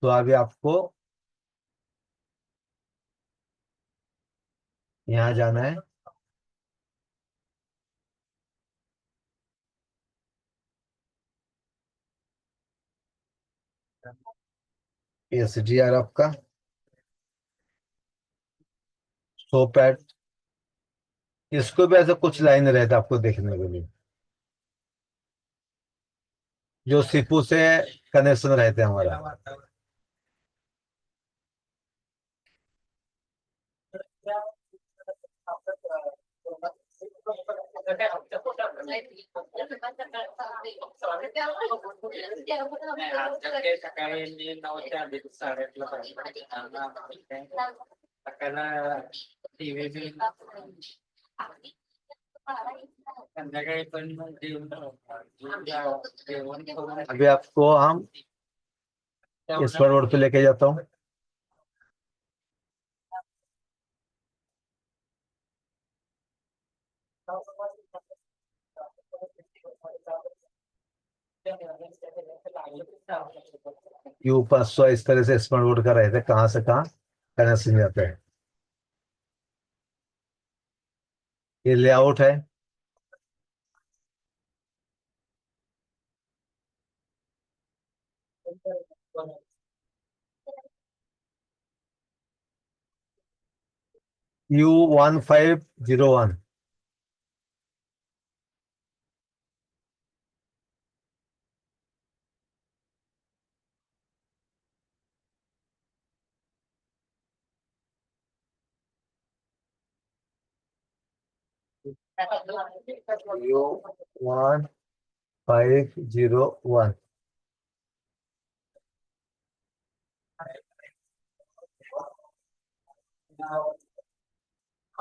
तो अभी आपको यहाँ जाना है। एसडीआर आपका शो पैड, इसको भी ऐसे कुछ लाइन रहता है आपको देखने के लिए, जो सीपू से कनेक्शन रहते हैं हमारा। सकाळी सकाळी 9च्या आधी 8:30 पर्यंत सकाळला टीव्ही बी संध्याकाळी पण जेवण जेवण करून अभी आपको हम इस पर रोड पे लेके जाता हूँ। ये ऊपर 100 इस तरह से स्मार्ट बोर्ड का रहता है, कहाँ से कहाँ कनेक्शन जाता है। ये लेआउट है। U1501। U1501।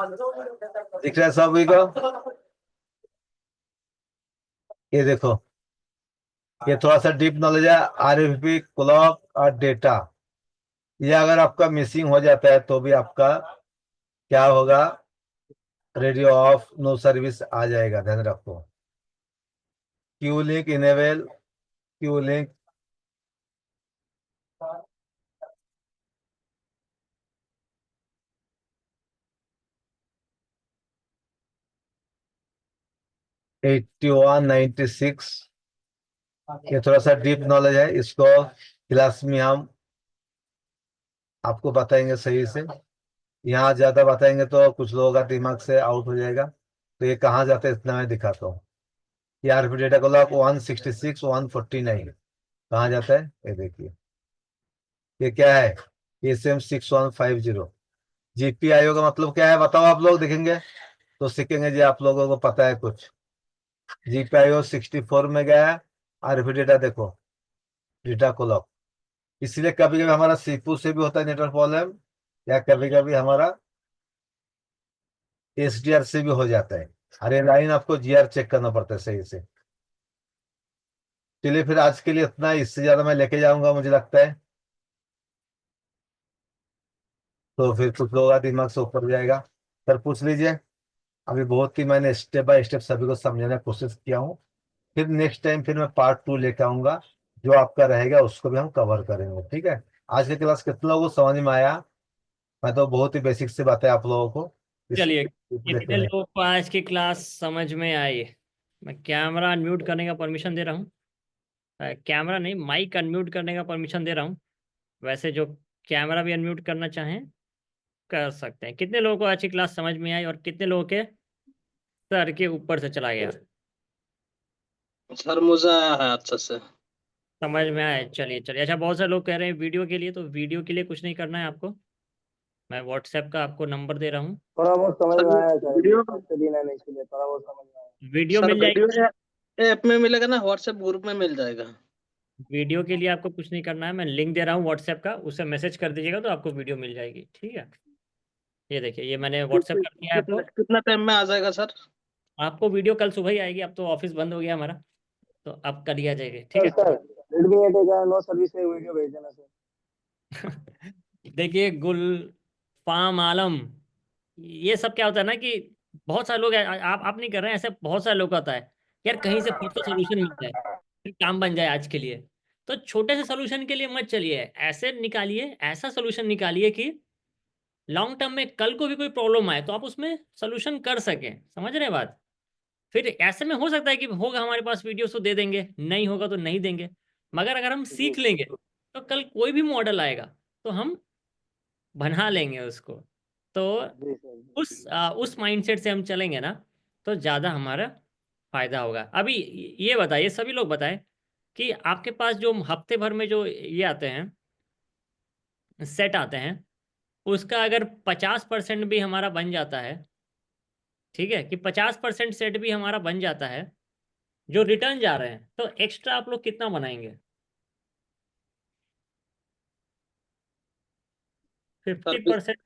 दिख रहा है सभी को? ये देखो, ये थोड़ा सा डीप नॉलेज है, आरएफपी क्लॉक और डेटा। ये अगर आपका मिसिंग हो जाता है तो भी आपका क्या होगा, रेडियो ऑफ नो सर्विस आ जाएगा, ध्यान रखो। Q link enable, Q link 8196। ये थोड़ा सा डीप नॉलेज है, इसको क्लास में हम आपको बताएंगे सही से। यहाँ ज्यादा बताएंगे तो कुछ लोगों का दिमाग से आउट हो जाएगा, तो ये कहाँ जाता है इतना मैं दिखाता हूँ। ये आरपी डेटा क्लॉक 166 149 कहाँ जाता है, ये देखिए। ये क्या है, SM6150। GPIO का मतलब क्या है बताओ, आप लोग देखेंगे तो सीखेंगे जी, आप लोगों को पता है कुछ। GPIO 64 में गया है, आरपी डेटा देखो, डेटा क्लॉक। इसलिए कभी कभी हमारा सीपू से भी होता है नेटवर्क प्रॉब्लम, या कभी कभी हमारा SDR से भी हो जाता है। अरे लाइन आपको GR चेक करना पड़ता है सही से। चलिए फिर आज के लिए इतना, इससे ज्यादा मैं लेके जाऊंगा मुझे लगता है, तो फिर कुछ लोगों का दिमाग से ऊपर जाएगा। सर पूछ लीजिए। अभी बहुत ही मैंने स्टेप बाय स्टेप सभी को समझाने की कोशिश किया हूँ। फिर नेक्स्ट टाइम फिर मैं पार्ट 2 लेके आऊंगा, जो आपका रहेगा उसको भी हम कवर करेंगे, ठीक है। आज की क्लास कितने लोगों को समझ में आया? मैं तो बहुत ही बेसिक से बातें आप लोगों को इस चलिए, लेके कितने नहीं। लोगों को आज की क्लास समझ में आई? मैं कैमरा अनम्यूट करने का परमिशन दे रहा हूँ। कैमरा नहीं, माइक अनम्यूट करने का परमिशन दे रहा हूँ। वैसे जो कैमरा भी अनम्यूट करना चाहें कर सकते हैं। कितने लोगों को आज की क्लास समझ में आई और कितने लोगों के सर के ऊपर से चला गया? सर मुझे आया है अच्छा से। समझ में आया? चलिए चलिए। अच्छा, बहुत सारे लोग कह रहे हैं वीडियो के लिए, तो वीडियो के लिए कुछ नहीं करना है आपको। मैं व्हाट्सएप का आपको नंबर दे रहा हूँ, थोड़ा बहुत समझ सर में आया सर, वीडियो, फर्स्ट दिन है इसलिए थोड़ा बहुत समझ में आया। वीडियो सर मिल वीडियो जाएगी। ऐप में मिलेगा ना, व्हाट्सएप ग्रुप में मिल जाएगा। वीडियो के लिए आपको कुछ नहीं करना है, मैं लिंक दे रहा हूँ व्हाट्सएप का, उससे मैसेज कर दीजिएगा तो आपको वीडियो मिल जाएगी, ठीक है। ये देखिए, ये मैंने व्हाट्सएप कर दिया है कितना आपको। कितना टाइम में आ जाएगा सर? आपको वीडियो कल सुबह ही आएगी, अब तो ऑफिस बंद हो गया हमारा, तो अब कल ही आ जाएगी, ठीक सर है। सर रेडमी 8 का नो सर्विस में वीडियो भेज देना सर। देखिए गुल फार्म आलम, ये सब क्या होता है ना कि बहुत सारे लोग आप नहीं कर रहे हैं ऐसे, बहुत सारे लोग का होता है यार कहीं से फट का सोल्यूशन मिल जाए, फिर काम बन जाए आज के लिए। तो छोटे से सोल्यूशन के लिए मत चलिए, ऐसे निकालिए, ऐसा सोल्यूशन निकालिए कि लॉन्ग टर्म में कल को भी कोई प्रॉब्लम आए तो आप उसमें सोल्यूशन कर सकें। समझ रहे हैं बात? फिर ऐसे में हो सकता है कि होगा हमारे पास वीडियो तो दे देंगे, नहीं होगा तो नहीं देंगे, मगर अगर हम जी सीख लेंगे तो कल कोई भी मॉडल आएगा तो हम बना लेंगे उसको। तो जी सर जी। उस माइंडसेट से हम चलेंगे ना, तो ज़्यादा हमारा फायदा होगा। अभी ये बताइए, सभी लोग बताएं कि आपके पास जो हफ्ते भर में जो ये आते हैं, सेट आते हैं, उसका अगर 50% भी हमारा बन जाता है, ठीक है, कि 50% सेट भी हमारा बन जाता है जो रिटर्न जा रहे हैं, तो एक्स्ट्रा आप लोग कितना बनाएंगे? सर 50%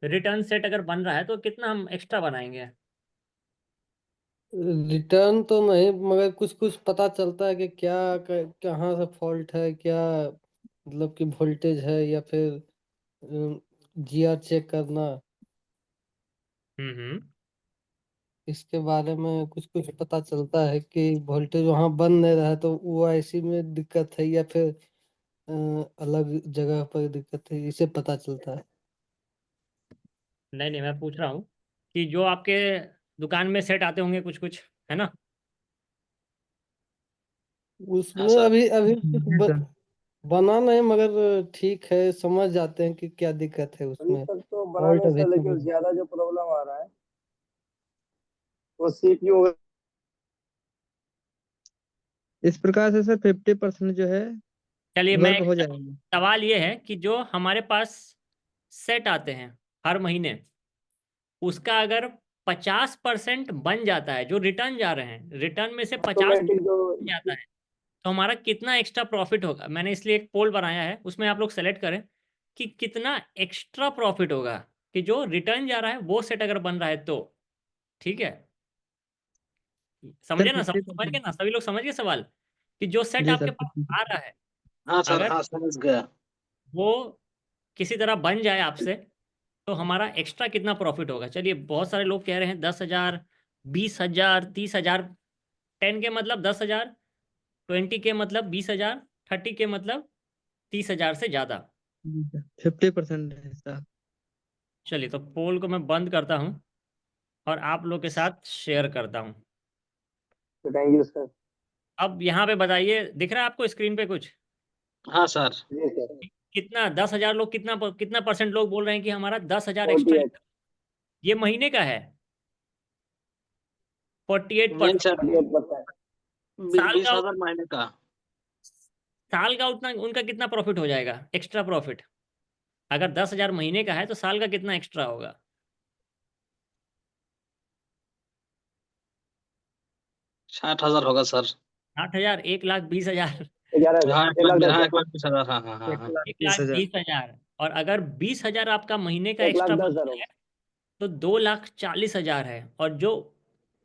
रिटर्न सेट अगर बन रहा है तो कितना हम एक्स्ट्रा बनाएंगे? रिटर्न तो नहीं, मगर कुछ कुछ पता चलता है कि क्या कहाँ से फॉल्ट है, क्या मतलब कि वोल्टेज है या फिर जीआर चेक करना, हम्म। इसके बारे में कुछ कुछ पता चलता है कि वोल्टेज वहाँ बन नहीं रहा है तो वो आईसी में दिक्कत है या फिर अलग जगह पर दिक्कत है, इसे पता चलता है। नहीं नहीं, मैं पूछ रहा हूँ कि जो आपके दुकान में सेट आते होंगे कुछ कुछ, है ना? हाँ उसमें सर। अभी अभी कुछ बना नहीं, मगर ठीक है, समझ जाते हैं कि क्या दिक्कत है अभी उसमें। तक तो बना फॉल्ट नहीं अभी सर, तो लेकिन ज्यादा जो प्रॉब्लम आ रहा है वो सीपीयू। इस प्रकार से सर 50% जो है चलिए, मैं वर्क एक हो जाएंगे। सवाल ये है कि जो हमारे पास सेट आते हैं हर महीने, उसका अगर 50% बन जाता है, जो रिटर्न जा रहे हैं, रिटर्न में से 50 ऑटोमेटिक जो बन जाता है, तो हमारा कितना एक्स्ट्रा प्रॉफिट होगा? मैंने इसलिए एक पोल बनाया है, उसमें आप लोग सेलेक्ट करें कि कितना एक्स्ट्रा प्रॉफिट होगा कि जो रिटर्न जा रहा है वो सेट अगर बन रहा है तो ठीक है, समझे ना, समझ 50%। गए ना, सभी लोग समझ गए सवाल, कि जो सेट जी आपके सर, पास आ रहा है हाँ सर, अगर हाँ समझ गया। वो किसी तरह बन जाए आपसे, तो हमारा एक्स्ट्रा कितना प्रॉफिट होगा। चलिए, बहुत सारे लोग कह रहे हैं 10,000, 20,000, 30,000। 10 के मतलब 10,000, 20 के मतलब 20,000, 30 के मतलब 30,000 से ज़्यादा। 50% है सर। चलिए, तो पोल को मैं बंद करता हूँ और आप लोग के साथ शेयर करता हूँ। Thank you sir. अब यहाँ पे बताइए, दिख रहा है आपको स्क्रीन पे कुछ? हाँ सर। जी सर। कितना 10,000 लोग, कितना परसेंट लोग बोल रहे हैं कि हमारा 10,000 एक्स्ट्रा 48 ये महीने का है? 48%। नहीं सर, 48%। साल बीस का, हजार महीने का। साल का उतना उनका कितना प्रॉफिट हो जाएगा एक्स्ट्रा प्रॉफिट? अगर 10,000 महीने का है तो साल का कितना एक्स्ट्रा होगा? 60,000 होगा सर। 60,000, 1,20,000। 11 हाँ 1,10,000। हाँ, 1,20,000, हाँ हाँ हाँ हाँ। 1,20,000। 1,20,000। और अगर 20,000 आपका महीने का एक्स्ट्रा 1,10,000 बनता होगा। है तो 2,40,000 है। और जो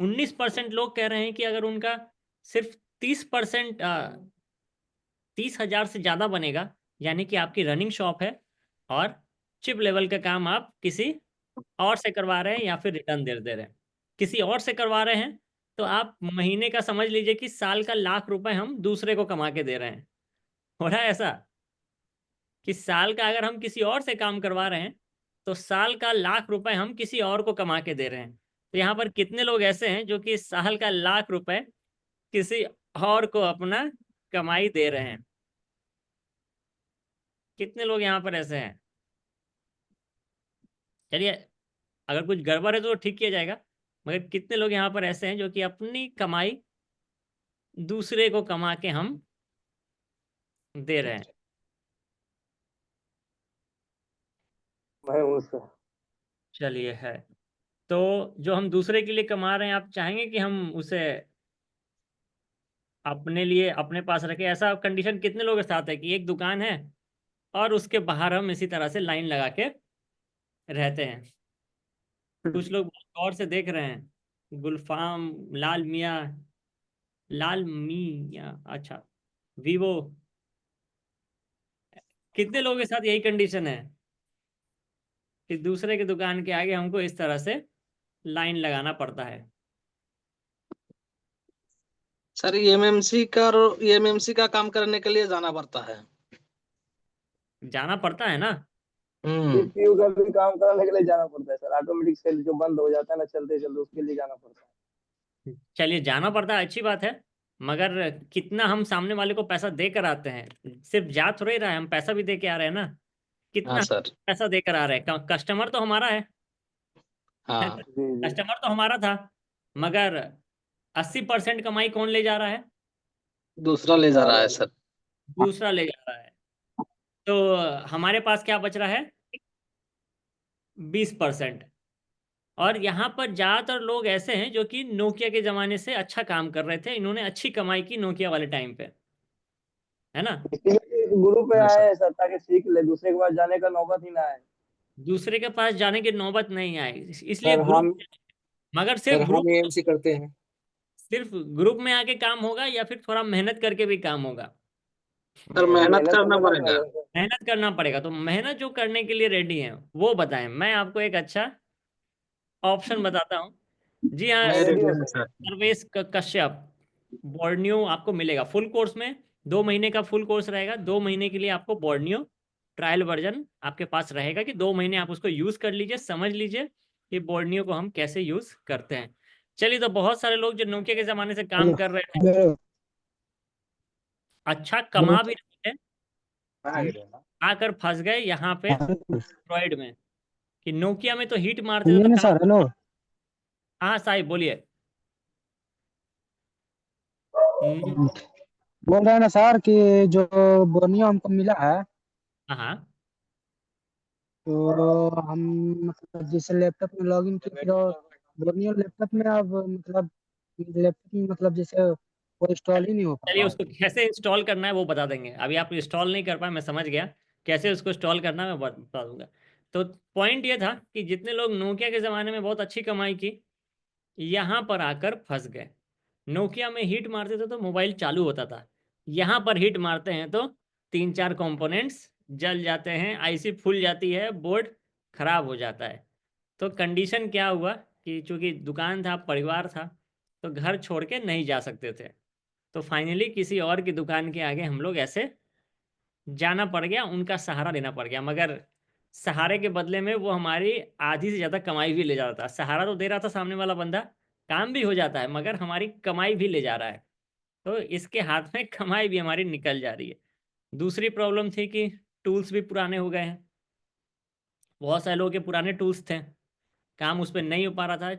19% लोग कह रहे हैं कि अगर उनका सिर्फ 30%, 30,000 से ज़्यादा बनेगा, यानी कि आपकी रनिंग शॉप है और चिप लेवल का काम आप किसी और से करवा रहे हैं या फिर रिटर्न दे रहे हैं, किसी और से करवा रहे हैं, तो आप महीने का समझ लीजिए कि साल का ₹1,00,000 हम दूसरे को कमा के दे रहे हैं। हो रहा है ऐसा कि साल का अगर हम किसी और से काम करवा रहे हैं तो साल का ₹1,00,000 हम किसी और को कमा के दे रहे हैं। तो यहाँ पर कितने लोग ऐसे हैं जो कि साल का ₹1,00,000 किसी और को अपना कमाई दे रहे हैं? कितने लोग यहाँ पर ऐसे हैं? चलिए, अगर कुछ गड़बड़ है तो ठीक किया जाएगा, मगर कितने लोग यहाँ पर ऐसे हैं जो कि अपनी कमाई दूसरे को कमा के हम दे रहे हैं? मैं हूँ सर। चलिए, है। तो जो हम दूसरे के लिए कमा रहे हैं, आप चाहेंगे कि हम उसे अपने लिए अपने पास रखें? ऐसा कंडीशन कितने लोगों के साथ है कि एक दुकान है और उसके बाहर हम इसी तरह से लाइन लगा के रहते हैं? कुछ लोग बहुत गौर से देख रहे हैं। गुलफाम, लाल मियाँ, अच्छा, वीवो। कितने लोगों के साथ यही कंडीशन है कि दूसरे की दुकान के आगे हमको इस तरह से लाइन लगाना पड़ता है? सर ईएमएमसी का काम करने के लिए जाना पड़ता है। जाना पड़ता है ना? सीपीयू का भी काम कराने के लिए जाना पड़ता है सर। ऑटोमेटिक सेल जो बंद हो जाता है ना चलते चलते, उसके लिए जाना पड़ता है। चलिए, जाना पड़ता है, अच्छी बात है। मगर कितना हम सामने वाले को पैसा दे कर आते हैं? सिर्फ जा थोड़े रहा है, हम पैसा भी दे के आ रहे हैं ना। हाँ कितना सर। पैसा देकर आ रहे हैं? कस्टमर तो हमारा है हाँ, जी जी। कस्टमर तो हमारा था, मगर 80% कमाई कौन ले जा रहा है? दूसरा ले जा रहा है सर। दूसरा ले जा रहा है। तो हमारे पास क्या बच रहा है? 20%। और यहाँ पर ज़्यादातर लोग ऐसे हैं जो कि नोकिया के ज़माने से अच्छा काम कर रहे थे, इन्होंने अच्छी कमाई की नोकिया वाले टाइम पे, है ना? इसीलिए इस ग्रुप पे हाँ आए सर। हैं सर, ताकि सीख ले, दूसरे के पास जाने का नौबत ही ना आए। दूसरे के पास जाने की नौबत नहीं आई, इसलिए सर ग्रुप। हम मगर सर सिर्फ हम ग्रुप, एएमसी करते हैं। सिर्फ ग्रुप में आके काम होगा या फिर थोड़ा मेहनत करके भी काम होगा? सर मेहनत मेहनत तो करना करना पड़ेगा। पड़ेगा सर। मेहनत करना पड़ेगा। तो मेहनत जो करने के लिए रेडी हैं वो बताएं, मैं आपको एक अच्छा ऑप्शन बताता हूँ। जी हाँ, मैं रेडी रेडी हो हूँ sir. Sir. Sarvesh Kashyap, Borneo आपको मिलेगा फुल कोर्स में। 2 महीने का फुल कोर्स रहेगा। 2 महीने के लिए आपको बोर्नियो ट्रायल वर्जन आपके पास रहेगा कि 2 महीने आप उसको यूज़ कर लीजिए, समझ लीजिए कि बोर्नियो को हम कैसे यूज़ करते हैं। चलिए, तो बहुत सारे लोग जो नोकिया के ज़माने से काम कर रहे थे, अच्छा कमा भी रहे थे, आकर फंस गए यहाँ पे एंड्रॉइड में, कि नोकिया में तो हिट मारते थे तो काम। Sir hello. हाँ साहिब, बोलिए। हम्म, बोल रहे हैं ना सर कि जो बोनियो हमको मिला है, हाँ हाँ। तो हम मतलब जिस लैपटॉप में लॉगिन किए तो बोनियो लैपटॉप में अब मतलब लैपटॉप में मतलब जैसे वो इंस्टॉल ही नहीं हो पा चलिए, रहा उसको है। कैसे इंस्टॉल करना है वो बता देंगे। अभी आप इंस्टॉल नहीं कर पाए, मैं समझ गया। कैसे उसको इंस्टॉल करना है मैं बता दूंगा। तो पॉइंट ये था कि जितने लोग नोकिया के ज़माने में बहुत अच्छी कमाई की, यहाँ पर आकर फंस गए। नोकिया में हीट मारते थे तो मोबाइल चालू होता था, यहाँ पर हीट मारते हैं तो 3-4 कंपोनेंट्स जल जाते हैं, आईसी फूल जाती है, बोर्ड खराब हो जाता है। तो कंडीशन क्या हुआ कि चूंकि दुकान था, परिवार था, तो घर छोड़ के नहीं जा सकते थे। तो फाइनली किसी और की दुकान के आगे हम लोग ऐसे जाना पड़ गया, उनका सहारा लेना पड़ गया। मगर सहारे के बदले में वो हमारी आधी से ज़्यादा कमाई भी ले जा रहा था। सहारा तो दे रहा था सामने वाला बंदा, काम भी हो जाता है, मगर हमारी कमाई भी ले जा रहा है। तो इसके हाथ में कमाई भी हमारी निकल जा रही है। दूसरी प्रॉब्लम थी कि टूल्स भी पुराने हो गए हैं। बहुत सारे लोगों के पुराने टूल्स थे, काम उस पर नहीं हो पा रहा था।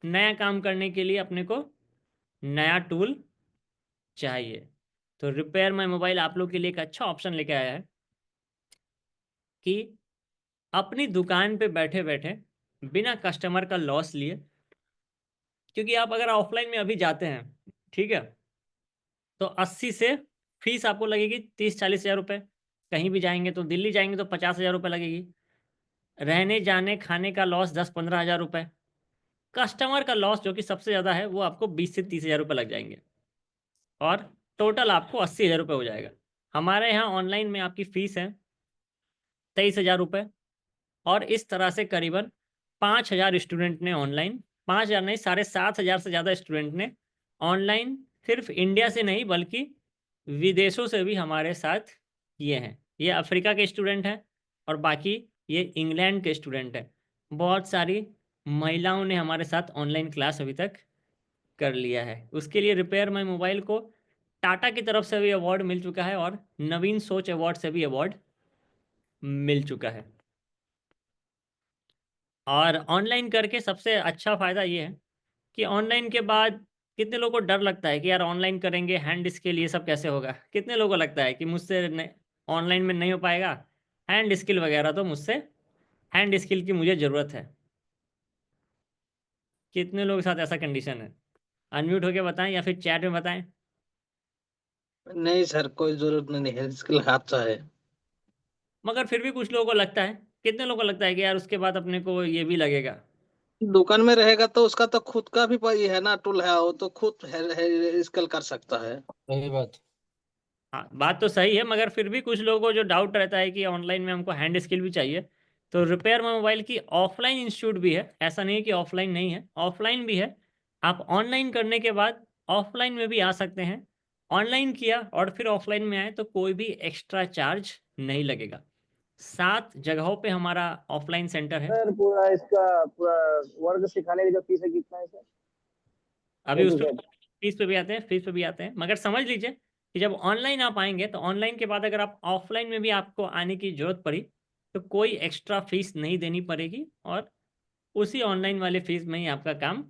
नया काम करने के लिए अपने को नया टूल चाहिए। तो रिपेयर माई मोबाइल आप लोग के लिए एक अच्छा ऑप्शन लेके आया है कि अपनी दुकान पे बैठे बैठे बिना कस्टमर का लॉस लिए, क्योंकि आप अगर ऑफलाइन में अभी जाते हैं, ठीक है, तो 80 से फीस आपको लगेगी 30-40 हज़ार रुपये। कहीं भी जाएंगे तो दिल्ली जाएंगे तो 50,000 रुपये लगेगी। रहने जाने खाने का लॉस 10-15 हज़ार रुपये। कस्टमर का लॉस जो कि सबसे ज़्यादा है वो आपको 20 से 30 हज़ार रुपये लग जाएंगे, और टोटल आपको 80 हज़ार रुपये हो जाएगा। हमारे यहाँ ऑनलाइन में आपकी फ़ीस है 23 हज़ार रुपये, और इस तरह से करीबन 5,000 स्टूडेंट ने ऑनलाइन, 5,000 नहीं, 7,500 से ज़्यादा स्टूडेंट ने ऑनलाइन सिर्फ इंडिया से नहीं बल्कि विदेशों से भी हमारे साथ किए हैं। ये अफ्रीका के स्टूडेंट हैं और बाकी ये इंग्लैंड के स्टूडेंट हैं। बहुत सारी महिलाओं ने हमारे साथ ऑनलाइन क्लास अभी तक कर लिया है। उसके लिए रिपेयर माई मोबाइल को टाटा की तरफ से भी अवार्ड मिल चुका है और नवीन सोच अवार्ड से भी अवार्ड मिल चुका है। और ऑनलाइन करके सबसे अच्छा फ़ायदा ये है कि ऑनलाइन के बाद कितने लोगों को डर लगता है कि यार ऑनलाइन करेंगे, हैंड स्किल ये सब कैसे होगा। कितने लोगों को लगता है कि मुझसे ऑनलाइन में नहीं हो पाएगा, हैंड स्किल वगैरह, तो मुझसे हैंड स्किल की मुझे ज़रूरत है। कितने लोगों के साथ ऐसा कंडीशन है? अनम्यूट होके बताएं या फिर चैट में बताएं। नहीं सर, कोई जरूरत नहीं है, इसके लिए हाथ है। मगर फिर भी कुछ लोगों को लगता है, कितने लोगों को लगता है कि यार उसके बाद अपने को ये भी लगेगा। दुकान में रहेगा तो उसका तो खुद का भी ये है ना, टूल है, वो तो खुद है स्केल कर सकता है। सही बात। हाँ, बात तो सही है, मगर फिर भी कुछ लोगों को जो डाउट रहता है कि ऑनलाइन में हमको हैंड स्किल भी चाहिए, तो रिपेयर माई मोबाइल की ऑफलाइन इंस्टीट्यूट भी है। ऐसा नहीं है कि ऑफलाइन नहीं है, ऑफलाइन भी है। आप ऑनलाइन करने के बाद ऑफलाइन में भी आ सकते हैं। ऑनलाइन किया और फिर ऑफलाइन में आए तो कोई भी एक्स्ट्रा चार्ज नहीं लगेगा। 7 जगहों पे हमारा ऑफलाइन सेंटर है। सर पूरा इसका पूरा वर्ग सिखाने की जो फीस है कितना है सर? अभी A उस to पर Z। फीस पे भी आते हैं, फीस पे भी आते हैं, मगर समझ लीजिए कि जब ऑनलाइन आप आएंगे तो ऑनलाइन के बाद अगर आप ऑफलाइन में भी आपको आने की ज़रूरत पड़ी तो कोई एक्स्ट्रा फीस नहीं देनी पड़ेगी, और उसी ऑनलाइन वाले फीस में ही आपका काम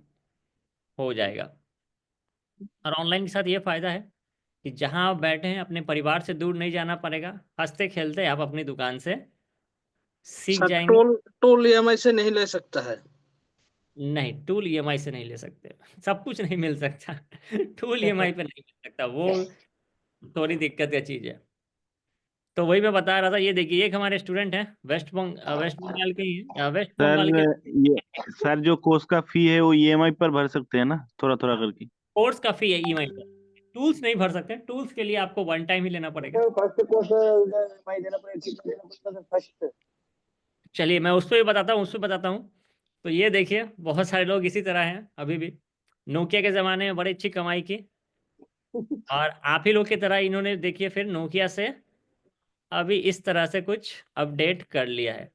हो जाएगा। और ऑनलाइन के साथ ये फ़ायदा है कि जहाँ आप बैठे हैं अपने परिवार से दूर नहीं जाना पड़ेगा, हंसते खेलते आप अपनी दुकान से सीख सर जाएंगे। टोल टोल ईएमआई से नहीं ले सकता है? नहीं, टूल ईएमआई से नहीं ले सकते, सब कुछ नहीं मिल सकता। टूल ईएमआई पे नहीं मिल सकता, वो थोड़ी दिक्कत का चीज़ है। तो वही मैं बता रहा था, ये देखिए एक हमारे स्टूडेंट हैं वेस्ट बंगाल के ही हैं, वेस्ट सर बंगाल के ये सर जो कोर्स का फी है वो ईएमआई पर भर सकते हैं ना, थोड़ा थोड़ा करके? कोर्स का फी है ईएमआई पर। टूल्स नहीं भर सकते, टूल्स के लिए आपको वन टाइम ही लेना पड़ेगा। सर फर्स्ट कोर्स EMI देना पड़ेगा, कितना देना पड़ता है फर्स्ट? चलिए मैं उस पर भी बताता हूँ, उस पर बताता हूँ। तो ये देखिए बहुत सारे लोग इसी तरह हैं अभी भी। नोकिया के ज़माने में बड़ी अच्छी कमाई की, और आप ही लोग की तरह इन्होंने देखिए फिर नोकिया से अभी इस तरह से कुछ अपडेट कर लिया है।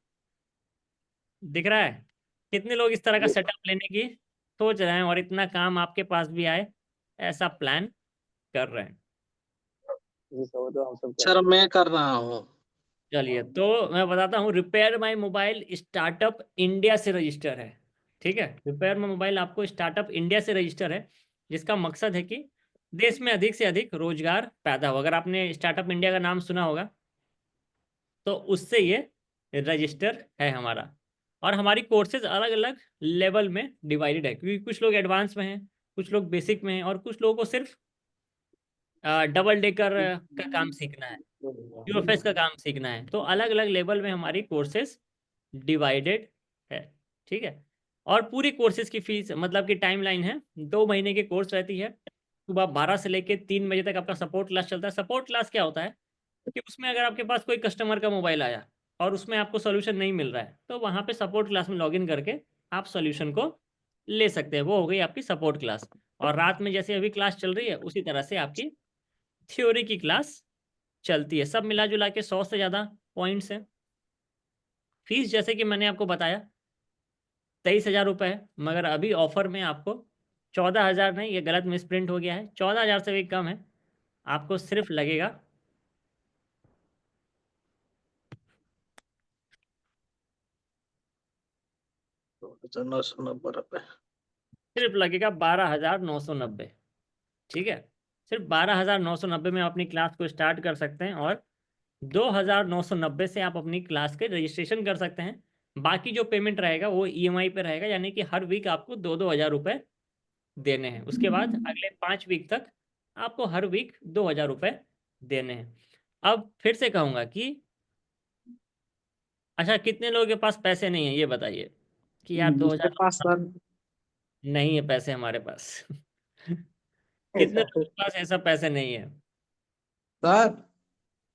दिख रहा है? कितने लोग इस तरह का सेटअप लेने की सोच रहे हैं और इतना काम आपके पास भी आए ऐसा प्लान कर रहे हैं। जी सर, वो तो हम सब कर सर मैं कर रहा हूँ। चलिए तो मैं बताता हूँ, repair my mobile startup India से रजिस्टर है। ठीक है, रिपेयर माई मोबाइल आपको स्टार्टअप इंडिया से रजिस्टर है, जिसका मकसद है कि देश में अधिक से अधिक रोजगार पैदा हो। अगर आपने स्टार्टअप इंडिया का नाम सुना होगा तो उससे ये रजिस्टर है हमारा। और हमारी कोर्सेज अलग अलग लेवल में डिवाइडेड है, क्योंकि कुछ लोग एडवांस में हैं, कुछ लोग बेसिक में हैं, और कुछ लोगों को सिर्फ डबल डेकर का काम सीखना है, यूएफएस का काम सीखना है। तो अलग अलग लेवल में हमारी कोर्सेज डिवाइडेड है, ठीक है। और पूरी कोर्सेज की फीस मतलब कि टाइमलाइन है, 2 महीने की कोर्स रहती है। सुबह 12 से लेकर 3 बजे तक आपका सपोर्ट क्लास चलता है। सपोर्ट क्लास क्या होता है कि उसमें अगर आपके पास कोई कस्टमर का मोबाइल आया और उसमें आपको सोल्यूशन नहीं मिल रहा है, तो वहाँ पे सपोर्ट क्लास में लॉगिन करके आप सोल्यूशन को ले सकते हैं। वो हो गई आपकी सपोर्ट क्लास। और रात में जैसे अभी क्लास चल रही है उसी तरह से आपकी थ्योरी की क्लास चलती है। सब मिला जुला के 100 से ज़्यादा पॉइंट्स हैं। फीस जैसे कि मैंने आपको बताया 23,000 रुपये है, मगर अभी ऑफर में आपको 14,000 नहीं, ये गलत मिसप्रिंट हो गया है, 14,000 से भी कम है। आपको सिर्फ लगेगा 2,990 रुपये। सिर्फ लगेगा 12,990, ठीक है। सिर्फ 12,990 में आप अपनी क्लास को स्टार्ट कर सकते हैं और 2,990 से आप अपनी क्लास के रजिस्ट्रेशन कर सकते हैं। बाकी जो पेमेंट रहेगा वो ईएमआई पे रहेगा, यानी कि हर वीक आपको 2-2 हज़ार रुपये देने हैं। उसके बाद अगले 5 वीक तक आपको हर वीक 2,000 रुपये देने हैं। अब फिर से कहूँगा कि अच्छा, कितने लोगों के पास पैसे नहीं है ये बताइए कि यार उसके 2,000 पास सर नहीं है पैसे हमारे पास। कितने लोगों के पास ऐसा पैसे नहीं है? सर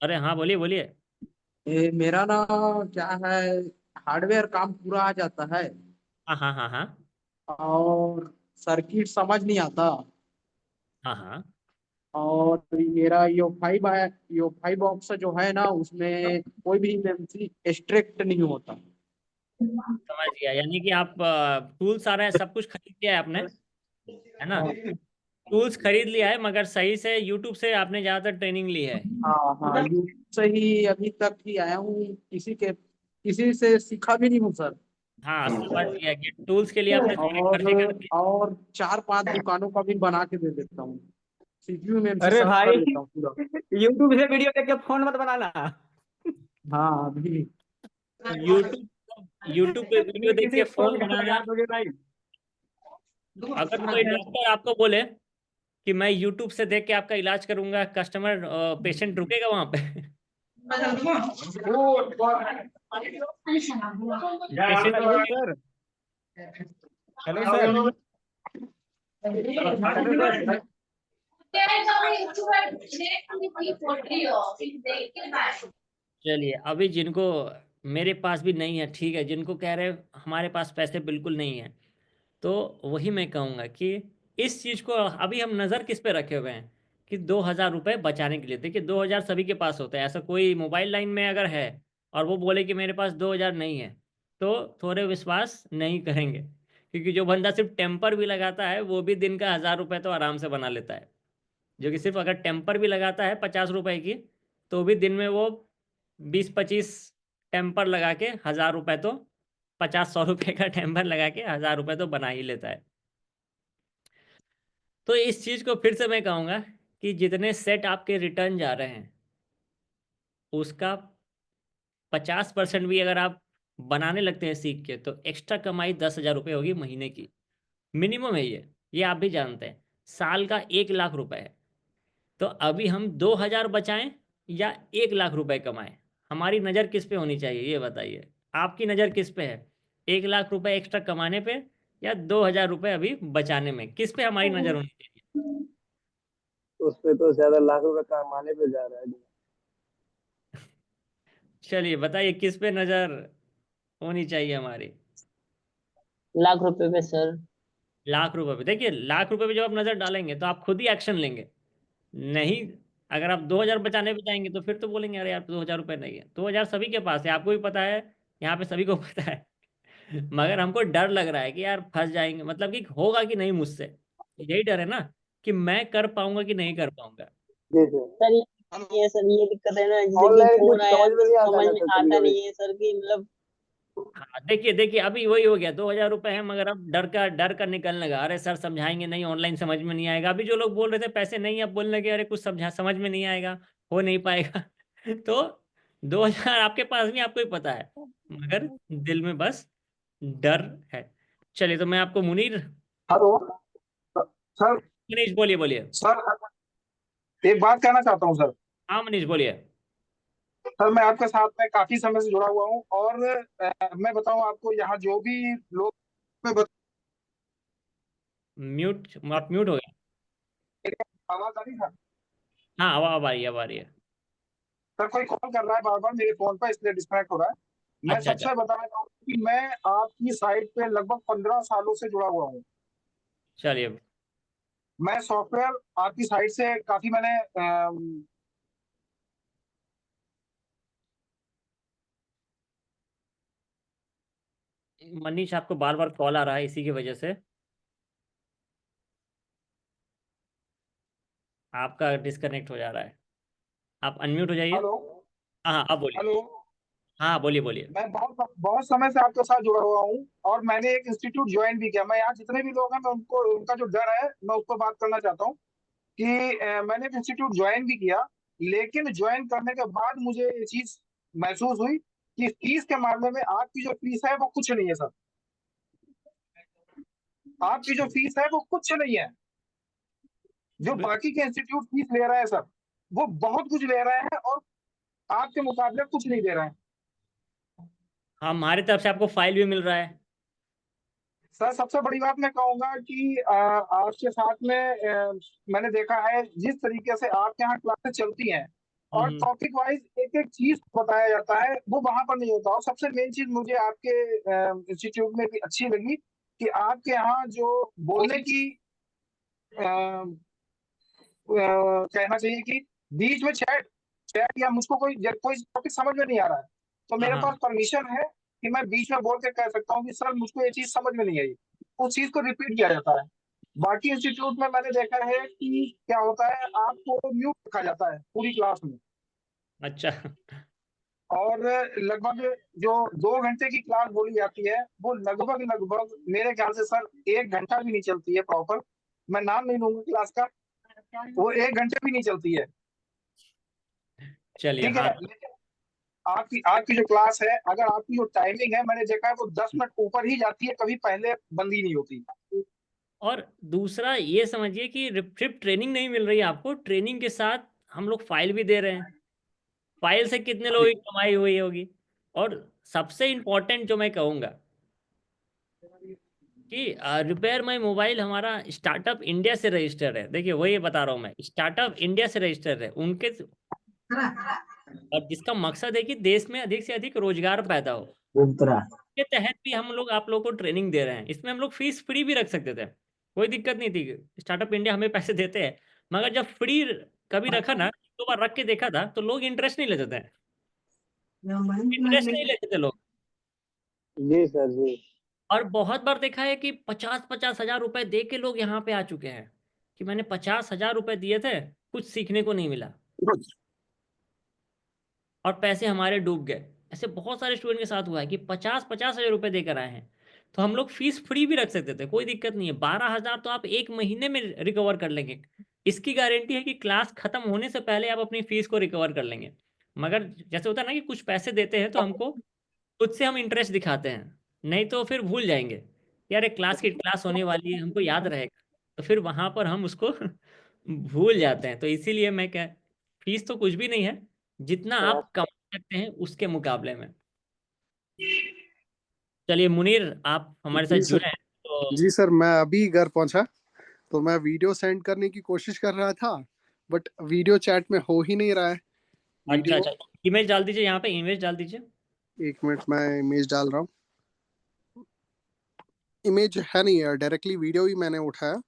अरे हाँ, बोलिए बोलिए। ये मेरा ना क्या है, हार्डवेयर काम पूरा आ जाता है हाँ हाँ हाँ हाँ और सर्किट समझ नहीं आता। हाँ हाँ। और मेरा यो फाइव बॉक्स जो है ना उसमें कोई भी मेमोरी स्ट्रिक्ट नहीं होता। समझ गया, यानी कि आप टूल सारा सब कुछ खरीद लिया है आपने, है ना? टूल्स खरीद लिया है, मगर सही से यूट्यूब से आपने ज़्यादातर ट्रेनिंग ली है। हाँ हाँ, यूट्यूब से ही अभी तक ही आया हूँ, किसी से सीखा भी नहीं हूँ सर। हाँ, समझ गया कि टूल्स के लिए आपने थोड़े खर्चे कर दिए। और 4-5 दुकानों का भी बना के दे देता हूँ, सीपीयू में से अरे सब भाई कर लेता हूँ पूरा। यूट्यूब से वीडियो देख के फोन मत बनाना। हाँ अभी यूट्यूब यूट्यूब पे वीडियो देख किसी के फोन फोन का बनाना। बजा दोगे भाई। अगर कोई डॉक्टर आपको बोले कि मैं यूट्यूब से देख के आपका इलाज करूंगा, कस्टमर पेशेंट रुकेगा वहां पे? Patient hello sir, hello sir, hello sir. चलिए, अभी जिनको मेरे पास भी नहीं है, ठीक है, जिनको कह रहे हैं हमारे पास पैसे बिल्कुल नहीं है, तो वही मैं कहूँगा कि इस चीज़ को अभी हम नज़र किस पे रखे हुए हैं कि 2,000 रुपये बचाने के लिए। देखिए, 2,000 सभी के पास होता है। ऐसा कोई मोबाइल लाइन में अगर है और वो बोले कि मेरे पास 2,000 नहीं है, तो थोड़े विश्वास नहीं करेंगे, क्योंकि जो बंदा सिर्फ टेम्पर भी लगाता है वो भी दिन का 1,000 रुपये तो आराम से बना लेता है। जो कि सिर्फ अगर टेम्पर भी लगाता है 50 रुपए की, तो भी दिन में वो 20-25 टेम्पर लगा के 1,000 रुपये तो 50-100 रुपये का टेम्पर लगा के 1,000 रुपये तो बना ही लेता है। तो इस चीज़ को फिर से मैं कहूँगा कि जितने सेट आपके रिटर्न जा रहे हैं उसका 50% भी अगर आप बनाने लगते हैं सीख के, तो एक्स्ट्रा कमाई 10,000 रुपये होगी महीने की। मिनिमम है ये आप भी जानते हैं। साल का 1 लाख रुपए है। तो अभी हम 2,000 बचाएं या 1 लाख रुपए कमाएं, हमारी नज़र किस पे होनी चाहिए ये बताइए। आपकी नज़र किस पे है, 1 लाख रुपए एक्स्ट्रा कमाने पे या 2,000 रुपये अभी बचाने में? किस पे हमारी नज़र होनी चाहिए? उस पे तो ज्यादा लाख रुपए कमाने पे जा रहा है। चलिए बताइए, किस पे नज़र होनी चाहिए हमारी? लाख रुपए पे सर। लाख रुपए पे। देखिए, लाख रुपए पे जब आप नज़र डालेंगे तो आप खुद ही एक्शन लेंगे। नहीं, अगर आप 2,000 बचाने पे जाएंगे तो फिर तो बोलेंगे अरे यार 2,000 रुपये नहीं है। 2,000 सभी के पास है, आपको भी पता है, यहाँ पे सभी को पता है। मगर हमको डर लग रहा है कि यार फंस जाएंगे, मतलब कि होगा कि नहीं मुझसे, यही डर है ना, कि मैं कर पाऊंगा कि नहीं कर पाऊंगा। जी सर। सर ये सर ये दिक्कत है ना, जैसे कि ऑनलाइन फोन कुछ आया समझ में नहीं आता समझ ना में सर, कभी आता कभी। नहीं है सर कि मतलब। हाँ, देखिए देखिए, अभी वही हो गया, 2,000 रुपये है, मगर अब डर का निकलने लगा। अरे सर समझाएंगे नहीं, ऑनलाइन समझ में नहीं आएगा। अभी जो लोग बोल रहे थे पैसे नहीं, अब बोलने लगे अरे कुछ समझ में नहीं आएगा, हो नहीं पाएगा। तो 2,000 आपके पास भी, आपको ही पता है, मगर दिल में बस डर है। चलिए, तो मैं आपको मुनीर, हेलो सर। मनीष बोलिए बोलिए। सर एक बात कहना चाहता हूँ सर। हाँ मनीष बोलिए। सर मैं आपके साथ में काफी समय से जुड़ा हुआ हूँ, और मैं बताऊं आपको, यहाँ जो भी लोग, मैं म्यूट, आप म्यूट हो गए। आवाज आ रही है? हाँ, अब आ रही है, अब आ रही है। सर कोई कॉल कर रहा है बार बार मेरे फोन पर, इसलिए डिस्कनेक्ट हो रहा है। मैं अच्छा अच्छा, सबसे बताना चाहूंगा कि मैं आपकी साइट पे लगभग 15 सालों से जुड़ा हुआ हूँ। चलिए। मैं सॉफ्टवेयर आपकी साइट से काफी मैंने मनीष, आपको बार बार कॉल आ रहा है इसी की वजह से। आपका डिस्कनेक्ट हो जा रहा है। आप अनम्यूट हो जाइए। हेलो। हाँ हाँ, आप बोलिए। हेलो। हाँ, बोलिए बोलिए। मैं बहुत बहुत समय से आपके साथ जुड़ा हुआ हूँ, और मैंने एक इंस्टीट्यूट ज्वाइन भी किया। मैं यहाँ जितने भी लोग हैं, मैं उनको, उनका जो डर है, मैं उस पर बात करना चाहता हूँ कि मैंने एक इंस्टीट्यूट ज्वाइन भी किया, लेकिन ज्वाइन करने के बाद मुझे ये चीज महसूस हुई कि फीस के मामले में आपकी जो फीस है वो कुछ नहीं है सर। आपकी जो फीस है वो कुछ नहीं है। जो बाकी के इंस्टीट्यूट फीस ले रहे हैं सर, वो बहुत कुछ ले रहे हैं, और आपके मुकाबले कुछ नहीं दे रहे हैं। हमारी तरफ से आपको फाइल भी मिल रहा है। सर सबसे बड़ी बात मैं कहूंगा कि आपके साथ में मैंने देखा है जिस तरीके से आपके यहाँ क्लासेस चलती हैं, और हम्म। टॉपिक वाइज एक एक चीज बताया जाता है, वो वहां पर नहीं होता। और सबसे मेन चीज मुझे आपके इंस्टीट्यूट में भी अच्छी लगी कि आपके यहाँ जो बोलने की कहना चाहिए कि बीच में चैट चैट या मुझको कोई कोई टॉपिक समझ में नहीं आ रहा है, तो हाँ मेरे हाँ। पास परमिशन है कि मैं बीच में बोल के कह सकता हूँ कि सर मुझको ये चीज समझ में नहीं आई। उस चीज को रिपीट किया जाता है। बाकी इंस्टीट्यूट में मैंने देखा है कि क्या होता है, आपको म्यूट रखा जाता है पूरी क्लास में, अच्छा। और लगभग जो 2 घंटे की क्लास बोली जाती है, वो लगभग लगभग मेरे ख्याल से सर 1 घंटा भी नहीं चलती है प्रॉपर। मैं नाम नहीं लूंगा क्लास का, वो 1 घंटे भी नहीं चलती है। चलिए। ठीक हाँ। है, लेकिन आपकी आपकी जो क्लास है, अगर आपकी जो टाइमिंग है, मैंने देखा है वो 10 मिनट ऊपर ही जाती है, कभी पहले बंद ही नहीं होती। और दूसरा ये समझिए कि सिर्फ ट्रेनिंग नहीं मिल रही है आपको, ट्रेनिंग के साथ हम लोग फाइल भी दे रहे हैं। फाइल से कितने लोगों की कमाई हुई होगी। और सबसे इम्पोर्टेंट जो मैं कहूँगा कि रिपेयर माई मोबाइल हमारा स्टार्टअप इंडिया से रजिस्टर्ड है। देखिए, वही बता रहा हूँ मैं, स्टार्टअप इंडिया से रजिस्टर्ड है उनके, और जिसका मकसद है कि देश में अधिक से अधिक रोजगार पैदा हो। के तहत भी हम लोग आप लोगों को ट्रेनिंग दे रहे हैं। इसमें हम लोग फीस फ्री भी रख सकते थे, कोई दिक्कत नहीं थी। स्टार्टअप इंडिया हमें पैसे देते हैं, मगर जब फ्री कभी रखा ना, 2 बार रख के देखा था, तो लोग इंटरेस्ट नहीं लेते थे। इंटरेस्ट नहीं लेते थे लोग। जी सर जी। और बहुत बार देखा है कि 50-50 हजार रुपए दे के लोग यहाँ पे आ चुके हैं, कि मैंने 50 हजार रुपए दिए थे, कुछ सीखने को नहीं मिला, और पैसे हमारे डूब गए। ऐसे बहुत सारे स्टूडेंट के साथ हुआ है कि 50-50 हजार रुपए देकर आए हैं। तो हम लोग फीस फ्री भी रख सकते थे, कोई दिक्कत नहीं है। 12 हजार तो आप 1 महीने में रिकवर कर लेंगे। इसकी गारंटी है कि क्लास खत्म होने से पहले आप अपनी फीस को रिकवर कर लेंगे। मगर जैसे होता है ना कि कुछ पैसे देते हैं तो हमको खुद से हम इंटरेस्ट दिखाते हैं, नहीं तो फिर भूल जाएंगे। यार एक क्लास की क्लास होने वाली है, हमको याद रहेगा, तो फिर वहां पर हम उसको भूल जाते हैं। तो इसीलिए मैं क्या, फीस तो कुछ भी नहीं है, जितना आप कमा सकते हैं उसके मुकाबले में। चलिए मुनीर, आप हमारे साथ जी सर। जुड़े हैं तो। जी सर, मैं अभी घर पहुंचा, तो मैं वीडियो सेंड करने की कोशिश कर रहा था, बट वीडियो चैट में हो ही नहीं रहा है अच्छा वीडियो। अच्छा, इमेज डाल दीजिए, यहाँ पे इमेज डाल दीजिए। 1 मिनट, मैं इमेज डाल रहा हूँ। इमेज है नहीं यार, डायरेक्टली वीडियो ही मैंने उठाया।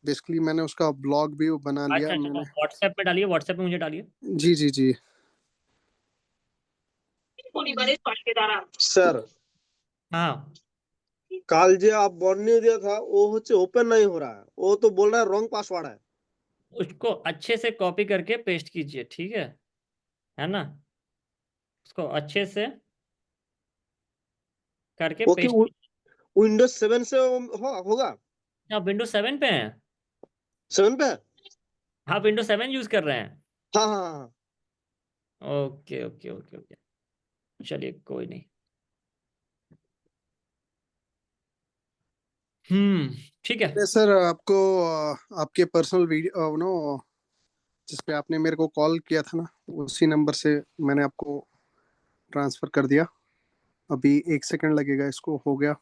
बेसिकली मैंने उसका ब्लॉग भी बना लिया अच्छा अच्छा, मैंने। व्हाट्सएप में डालिए, व्हाट्सएप में मुझे डालिए। जी जी जी। স্যার हाँ, কাল যে आप वार्निंग दिया था वो হচ্ছে ओपन नहीं हो रहा है, वो तो बोल रहा है रॉन्ग पासवर्ड है। उसको अच्छे से कॉपी करके पेस्ट कीजिए, ठीक है ना। उसको अच्छे से करके वो कि पेस्ट। विंडोज 7 से होगा। आप विंडो 7 पे हैं? 7 पे है? आप विंडो 7 यूज कर रहे हैं? हाँ हाँ हाँ। ओके ओके ओके ओके, चलिए कोई नहीं। ठीक है। सर आपको आपके पर्सनल वीडियो नो जिस पे आपने मेरे को कॉल किया था ना, उसी नंबर से मैंने आपको ट्रांसफर कर दिया। अभी 1 सेकंड लगेगा, इसको हो गया।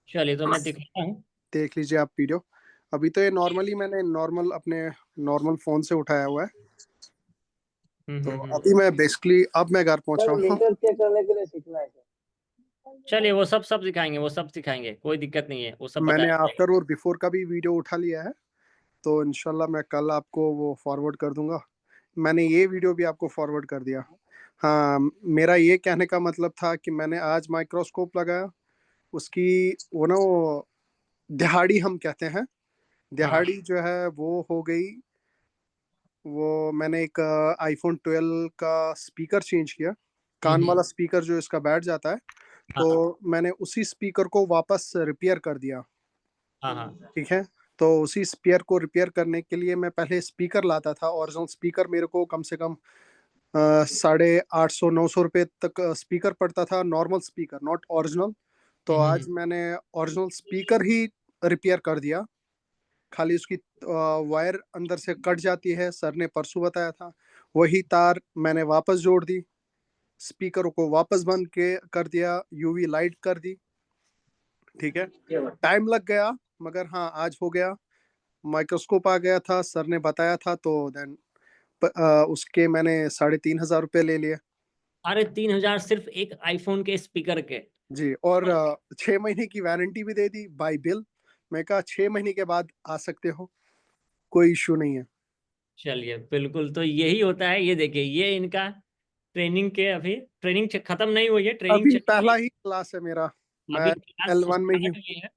चलिए तो मैं दिखाता हूँ। देख लीजिए आप वीडियो। अभी तो ये नॉर्मली मैंने नॉर्मल अपने नॉर्मल फोन से उठाया हुआ है। तो अभी मैं बेसिकली अब मैं घर पहुंच सर रहा हूँ। मीटर चेक करने के लिए सीखना है सर। चलिए वो सब दिखाएंगे, वो सब सिखाएंगे, कोई दिक्कत नहीं है, वो सब मैंने बताया आफ्टर और बिफोर का भी वीडियो उठा लिया है, तो इंशाल्लाह मैं कल आपको वो फॉरवर्ड कर दूंगा। मैंने ये वीडियो भी आपको फॉरवर्ड कर दिया। हाँ, मेरा ये कहने का मतलब था कि मैंने आज माइक्रोस्कोप लगाया, उसकी वो दिहाड़ी हम कहते हैं, दिहाड़ी जो है वो हो गई। वो मैंने एक आईफोन 12 का स्पीकर चेंज किया, कान वाला स्पीकर जो इसका बैठ जाता है, तो मैंने उसी स्पीकर को वापस रिपेयर कर दिया। हाँ। ठीक है, तो उसी स्पीकर को रिपेयर करने के लिए मैं पहले स्पीकर लाता था। ओरिजिनल स्पीकर मेरे को कम से कम 850-900 रुपये तक स्पीकर पड़ता था, नॉर्मल स्पीकर, नॉट ओरिजिनल। तो आज मैंने ओरिजिनल स्पीकर ही रिपेयर कर दिया। खाली उसकी वायर अंदर से कट जाती है, सर ने परसों बताया था, वही तार मैंने वापस जोड़ दी, स्पीकर को वापस बंद के कर दिया, यूवी लाइट कर दी। ठीक है, टाइम लग गया मगर हाँ आज हो गया। माइक्रोस्कोप आ गया था, सर ने बताया था, तो देन उसके मैंने 3,500 रुपये ले लिए। 3,500 सिर्फ एक आईफोन के स्पीकर के? जी, और 6 महीने की वारंटी भी दे दी बाय बिल। मैं कहा 6 महीने के बाद आ सकते हो, कोई इशू नहीं है। चलिए बिल्कुल, तो यही होता है। ये देखिए, ये इनका ट्रेनिंग के, अभी ट्रेनिंग खत्म नहीं हुई है, ट्रेनिंग अभी चल रही पहला है, ही क्लास है मेरा, अभी मैं क्लास L1 में ही स्टार्ट हुई है।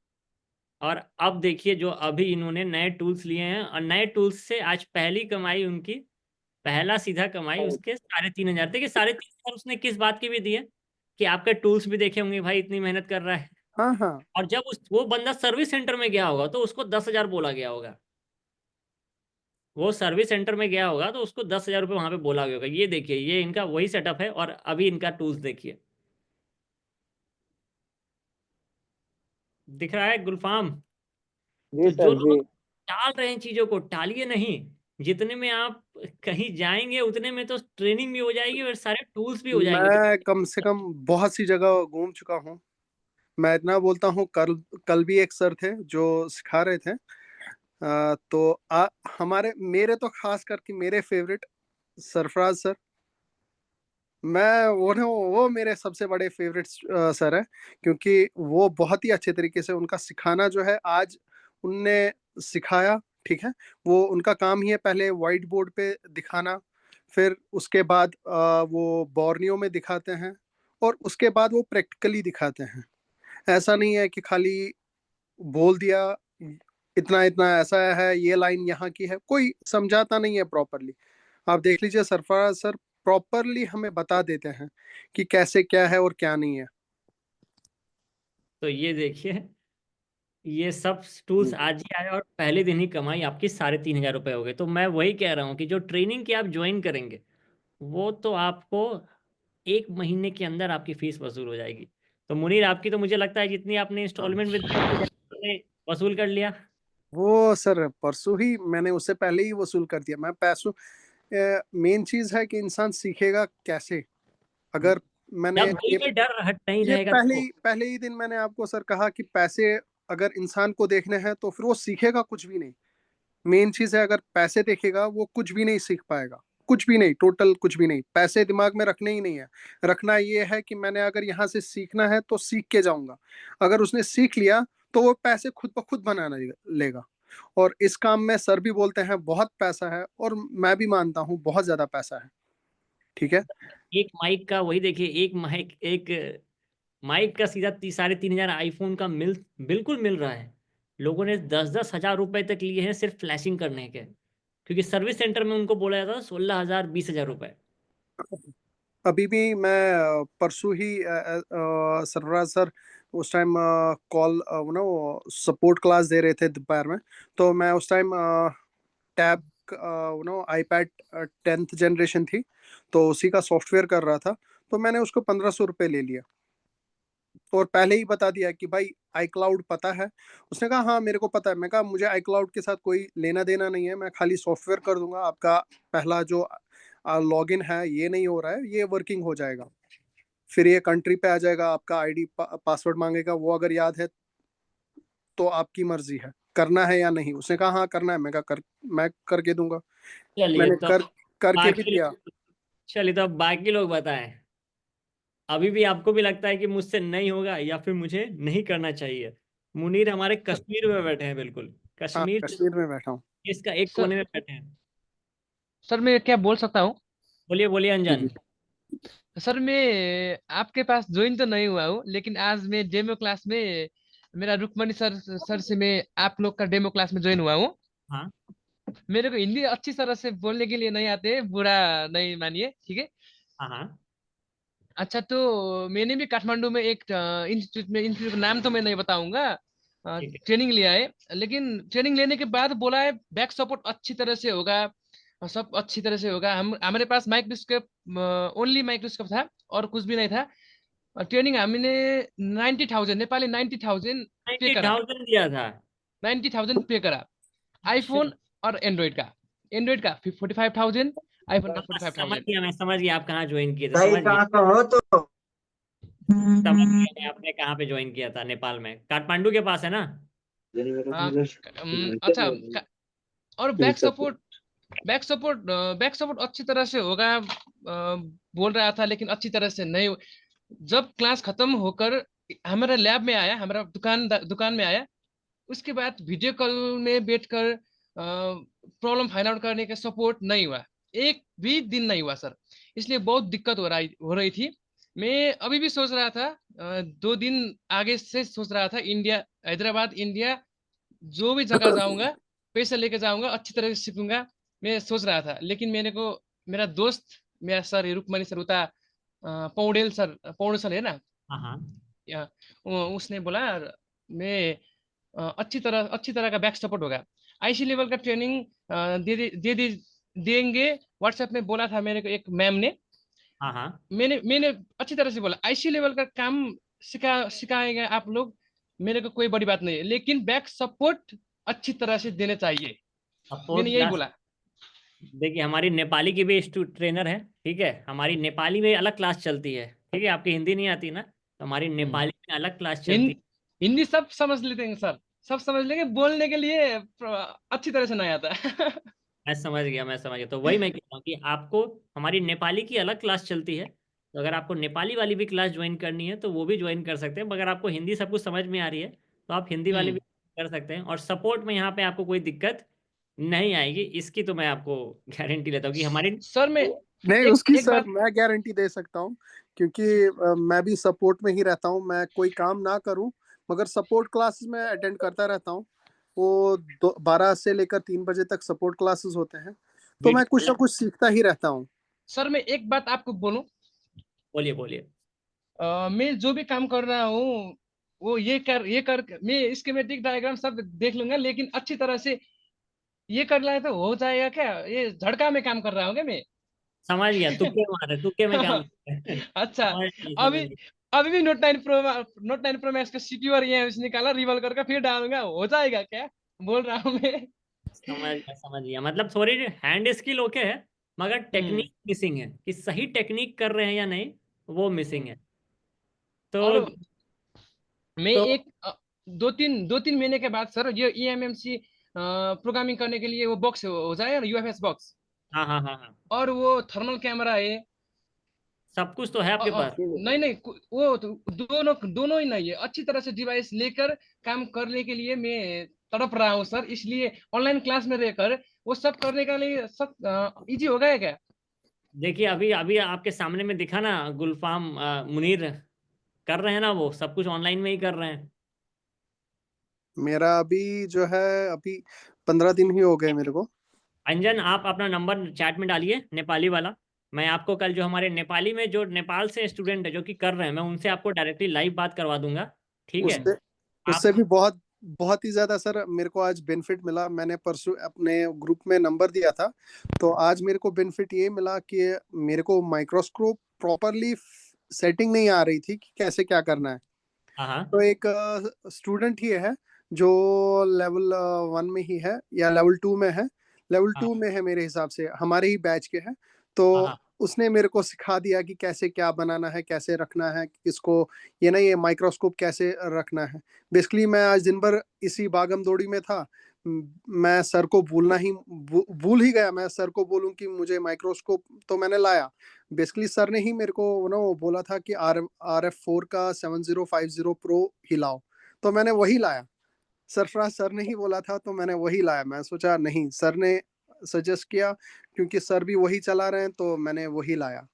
और अब देखिए, जो अभी इन्होंने नए टूल्स लिए हैं, और नए टूल्स से आज पहली कमाई उनकी, पहला सीधा कमाई उसके 3,500। देखिए 3,500 उसने किस बात की भी दी है, कि आपके टूल्स भी देखे होंगे, भाई इतनी मेहनत कर रहा है। हाँ हाँ। और जब वो बंदा सर्विस सेंटर में गया होगा तो उसको 10,000 बोला गया होगा। वो सर्विस सेंटर में गया होगा तो उसको 10,000 रुपये वहां पे बोला गया होगा। ये देखिए, ये इनका वही सेटअप है, और अभी इनका टूल्स देखिए, दिख रहा है गुलफाम? जी तो जो सर जी। लोग टाल रहे हैं चीजों को, टालिए नहीं। जितने में आप कहीं जाएंगे उतने में तो ट्रेनिंग भी हो जाएगी और सारे टूल्स भी हो जाएंगे। तो मैं कम से कम बहुत सी जगह घूम चुका हूँ। मैं इतना बोलता हूँ, कल कल भी एक सर थे जो सिखा रहे थे। तो हमारे मेरे तो खास करके मेरे फेवरेट सरफराज सर, मैं वो मेरे सबसे बड़े फेवरेट सर है, क्योंकि वो बहुत ही अच्छे तरीके से उनका सिखाना जो है आज उनने सिखाया। ठीक है, वो उनका काम ही है पहले व्हाइट बोर्ड पे दिखाना, फिर उसके बाद वो बोर्नियो में दिखाते हैं, और उसके बाद वो प्रैक्टिकली दिखाते हैं। ऐसा नहीं है कि खाली बोल दिया इतना इतना ऐसा है, ये लाइन यहाँ की है, कोई समझाता नहीं है प्रॉपरली। आप देख लीजिए, सरफराज सर प्रॉपरली हमें बता देते हैं कि कैसे क्या है और क्या नहीं है। तो ये देखिए, ये सब टूल्स आज ही आए और पहले दिन ही कमाई आपकी 3,500 रुपये हो गए। तो मैं वही कह रहा हूँ कि जो ट्रेनिंग की आप ज्वाइन करेंगे, वो तो आपको 1 महीने के अंदर आपकी फीस वसूल हो जाएगी। तो मुनीर, आपकी तो मुझे लगता है जितनी आपने इंस्टॉलमेंट में दी आपने वसूल कर लिया। वो सर परसों ही मैंने उससे पहले ही वसूल कर दिया। मैं पैसों, मेन चीज है कि इंसान सीखेगा कैसे। अगर मैंने जब दिल में डर हट नहीं ये रहेगा तो पहले ही दिन मैंने आपको सर कहा कि पैसे अगर इंसान को देखने हैं तो फिर वो सीखेगा कुछ भी नहीं। मेन चीज है, अगर पैसे देखेगा वो कुछ भी नहीं सीख पाएगा, कुछ भी नहीं, टोटल कुछ भी नहीं। पैसे दिमाग में रखने ही नहीं है। रखना ये है कि मैंने अगर यहाँ से सीखना है तो सीख के जाऊंगा। अगर उसने सीख लिया तो वो पैसे खुद ब खुद बनाना लेगा। और इस काम में सर भी बोलते हैं बहुत पैसा है, और मैं भी मानता हूँ बहुत ज्यादा पैसा है। ठीक है, एक माइक का, वही देखिए, एक माइक का सीधा 3,500 आईफोन का बिल्कुल मिल रहा है। लोगों ने 10-10 हजार रुपए तक लिए हैं सिर्फ फ्लैशिंग करने के, क्योंकि सर्विस सेंटर में उनको बोला जाता था 16,000 20,000 रुपए। अभी भी मैं परसों ही सरफराज सर उस टाइम कॉल सपोर्ट क्लास दे रहे थे दोपहर में। तो मैं उस time tab iPad 10th generation थी, तो उसी का सॉफ्टवेयर कर रहा था। तो मैंने उसको 1,500 रुपये ले लिया। और पहले ही बता दिया कि भाई iCloud पता है। उसने कहा हाँ मेरे को पता है। मैं कहा मुझे iCloud के साथ कोई लेना देना नहीं है, मैं खाली सॉफ्टवेयर कर दूंगा, आपका पहला जो लॉगिन है ये नहीं हो रहा है, ये वर्किंग हो जाएगा, फिर ये कंट्री पे आ जाएगा, आपका आईडी पासवर्ड मांगेगा, वो अगर याद है तो आपकी मर्जी है करना है या नहीं। उसने कहा हाँ करना है। मैं कहा मैं करके दूंगा। चलिए मैंने तो करके भी बाकी दिया। चलिए तो अब बाकी लोग बताएं, अभी भी आपको भी लगता है कि मुझसे नहीं होगा या फिर मुझे नहीं करना चाहिए? मुनीर हमारे कश्मीर में बैठे हैं, बिल्कुल हाँ कश्मीर कश्मीर में बैठा हूँ। इसका एक सर कोने में बैठे हैं। सर मैं क्या बोल सकता हूँ? बोलिए बोलिए अंजन। सर मैं आपके पास ज्वाइन तो नहीं हुआ हूँ, लेकिन आज मैं डेमो क्लास में मेरा रुक्मणी सर से मैं आप लोग का डेमो क्लास में ज्वाइन हुआ हूँ। हाँ मेरे को हिंदी अच्छी तरह से बोलने के लिए नहीं आते, बुरा नहीं मानिए, ठीक है? हाँ हाँ अच्छा, तो मैंने भी काठमांडू में एक इंस्टीट्यूट का नाम तो मैं नहीं बताऊंगा, ठीक है। ट्रेनिंग लिया है। लेकिन ट्रेनिंग लेने के बाद बोला है बैक सपोर्ट अच्छी तरह से होगा, सब अच्छी तरह से होगा। हम हमारे पास माइक्रोस्कोप, ओनली माइक्रोस्कोप था और कुछ भी नहीं था। और ट्रेनिंग हमने 90,000 नेपाली 90,000 पे करा, 90,000 दिया था? 90,000 पे करा। आईफोन और एंड्रॉइड का 45,000, आईफोन का समझ 45,000। गया, मैं समझ गया आप कहाँ ज्वाइन किए थे, भाई समझ गया कहाँ का हो तो? समझ गया मैं आपने कहाँ पे ज्वाइन किया था। नेपाल में काठमांडू के पास है ना? अच्छा और बैक सपोर्ट अच्छी तरह से होगा, बोल रहा था, लेकिन अच्छी तरह से नहीं। जब क्लास खत्म होकर हमारा लैब में आया, हमारा दुकान में आया, उसके बाद वीडियो कॉल में बैठकर प्रॉब्लम फाइंड आउट करने का सपोर्ट नहीं हुआ, एक भी दिन नहीं हुआ सर। इसलिए बहुत दिक्कत हो रही थी। मैं अभी भी सोच रहा था, 2 दिन आगे से सोच रहा था, इंडिया, हैदराबाद, इंडिया, जो भी जगह जाऊंगा पैसा लेके जाऊंगा, अच्छी तरह से सीखूंगा, मैं सोच रहा था। लेकिन मेरा दोस्त, मेरा सर है रुक्मणी सर, उता पौडेल सर है ना, हाँ हाँ उसने बोला मैं अच्छी तरह का बैक सपोर्ट होगा, आईसी लेवल का ट्रेनिंग देंगे। व्हाट्सएप में बोला था मेरे को एक मैम ने। हाँ हाँ मैंने अच्छी तरह से बोला आईसी लेवल का काम सिखाएंगे आप लोग, मेरे को कोई बड़ी बात नहीं है, लेकिन बैक सपोर्ट अच्छी तरह से देने चाहिए, मैंने सपोर्ट यही क्लास। बोला। देखिए हमारी नेपाली की भी ट्रेनर है, ठीक है, हमारी नेपाली में अलग क्लास चलती है, ठीक है, आपकी हिंदी नहीं आती ना, तो हमारी नेपाली में अलग क्लास चलती है। हिंदी सब समझ लेते हैं सर, सब समझ लेंगे, बोलने के लिए अच्छी तरह से नहीं आता। मैं समझ गया, तो वही मैं कह रहा हूँ कि आपको हमारी नेपाली की अलग क्लास चलती है, तो अगर आपको नेपाली वाली भी क्लास ज्वाइन करनी है तो वो भी ज्वाइन कर सकते हैं। अगर आपको हिंदी सब कुछ समझ में आ रही है तो आप हिंदी वाली भी कर सकते हैं, और सपोर्ट में यहाँ पे आपको कोई दिक्कत नहीं आएगी, इसकी तो मैं आपको गारंटी लेता हूँ कि हमारी सर में नहीं एक, उसकी एक सर बात मैं गारंटी दे सकता हूँ, क्योंकि मैं भी सपोर्ट में ही रहता हूँ। मैं कोई काम ना करूँ मगर सपोर्ट क्लासेस में अटेंड करता रहता हूँ। वो 12 से लेकर 3 बजे तक सपोर्ट क्लासेस होते हैं, तो मैं कुछ ना कुछ सीखता ही रहता हूँ। सर मैं एक बात आपको बोलूं, बोलिए बोलिए। मैं जो भी काम कर रहा हूँ वो ये कर मैं स्कीमेटिक डायग्राम सब देख लूंगा, लेकिन अच्छी तरह से ये कर रहा है तो हो जाएगा क्या? ये झटका में काम कर रहा हूँ क्या मैं? समझ गया, तुक्के मारे, तुक्के में काम करते हैं। अच्छा, समझ गई, अभी समझ गई। अभी भी नोट 9 प्रो मैक्स का सीपीयू और EMS निकाला, रिवॉल्व करके फिर डालूंगा, हो जाएगा क्या? बोल रहा हूँ मैं। समझ गया, मतलब थोड़ी हैंड स्किल ओके है, मगर टेक्निक मिसिंग है, कि सही टेक्निक कर रहे हैं या नहीं, वो मिसिंग है। तो और मैं तो एक 2-3 महीने के बाद सर ये EMMC प्रोग्रामिंग करने के लिए वो बॉक्स हो जाएगा ना, UFS बॉक्स, हाँ हाँ हाँ हाँ, और वो थर्मल कैमरा है, सब कुछ तो है आपके पास। नहीं नहीं, वो तो दोनों दोनों ही नहीं है। अच्छी तरह से डिवाइस लेकर काम करने के लिए मैं तड़प रहा हूँ सर, इसलिए ऑनलाइन क्लास में रहकर वो सब करने के लिए सब इजी हो गया क्या? देखिए अभी अभी आपके सामने में दिखा ना, गुलफाम मुनीर कर रहे हैं ना, वो सब कुछ ऑनलाइन में ही कर रहे हैं। मेरा अभी जो है अभी 15 दिन ही हो गए मेरे को। अंजन आप अपना नंबर चैट में डालिए, नेपाली वाला, मैं आपको कल जो हमारे नेपाली में जो नेपाल से स्टूडेंट है जो कि कर रहे हैं, मैं उनसे आपको डायरेक्टली लाइव बात करवा दूंगा, ठीक है? उससे भी बहुत ही ज्यादा सर मेरे को आज बेनिफिट मिला। मैंने परसों अपने ग्रुप में नंबर दिया था, तो आज मेरे को बेनिफिट ये मिला कि मेरे को माइक्रोस्कोप प्रॉपरली सेटिंग नहीं आ रही थी कि कैसे क्या करना है। हाँ तो एक स्टूडेंट ही है जो लेवल 1 में ही है या लेवल 2 में है, लेवल हाँ 2 में है मेरे हिसाब से, हमारे ही बैच के हैं। तो हाँ उसने मेरे को सिखा दिया कि कैसे क्या बनाना है, कैसे रखना है, किसको ये ना ये माइक्रोस्कोप कैसे रखना है। बेसिकली मैं आज दिन भर इसी भागम दौड़ी में था। मैं सर को भूल ही गया। मैं सर को बोलूं कि मुझे माइक्रोस्कोप, तो मैंने लाया। बेसिकली सर ने ही मेरे को ना वो बोला था कि RF4 का 7050 प्रो ही लाओ, तो मैंने वही लाया। सरफराज सर ने ही बोला था तो मैंने वही लाया। मैं सोचा नहीं, सर ने सजेस्ट किया क्योंकि सर भी वही चला रहे हैं, तो मैंने वही लाया।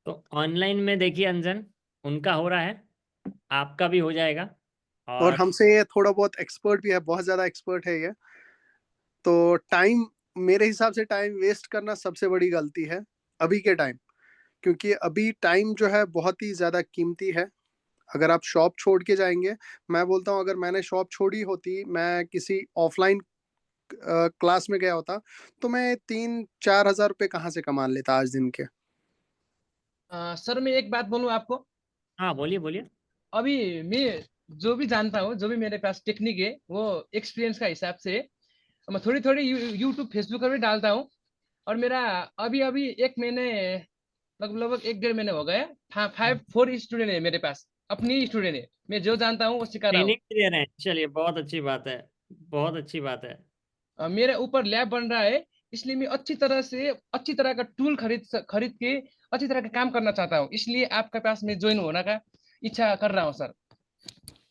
तो ऑनलाइन में देखिए अंजन, उनका हो रहा है, आपका भी हो जाएगा। और और हमसे ये थोड़ा बहुत एक्सपर्ट भी है, बहुत ज्यादा एक्सपर्ट है ये। तो टाइम, मेरे हिसाब से टाइम वेस्ट करना सबसे बड़ी गलती है अभी के टाइम, क्योंकि अभी टाइम जो है बहुत ही ज्यादा कीमती है। अगर आप शॉप छोड़ के जाएंगे, मैं बोलता हूँ अगर मैंने शॉप छोड़ी होती, मैं किसी ऑफलाइन क्लास में गया होता, तो मैं 3-4 हज़ार रुपये कहाँ से कमा लेता आज दिन के। सर मैं एक बात बोलूं आपको। हाँ बोलिए बोलिए। अभी मैं जो भी जानता हूँ, जो भी मेरे पास टेक्निक है, वो एक्सपीरियंस का हिसाब से मैं थोड़ी थोड़ी यूट्यूब फेसबुक पर भी डालता हूँ। और मेरा अभी अभी 1 महीने, लगभग 1-1.5 महीने हो गए। 4 स्टूडेंट है मेरे पास, अपनी स्टूडेंट है। मैं जो जानता हूँ वो सिखा रहा हूँ। ट्रेनिंग दे रहे हैं, चलिए बहुत अच्छी बात है, बहुत अच्छी बात है। मेरे ऊपर लैब बन रहा है, इसलिए मैं अच्छी तरह का टूल खरीद के अच्छी तरह का काम करना चाहता हूँ। इसलिए आपके पास में ज्वाइन होने का इच्छा कर रहा हूँ सर।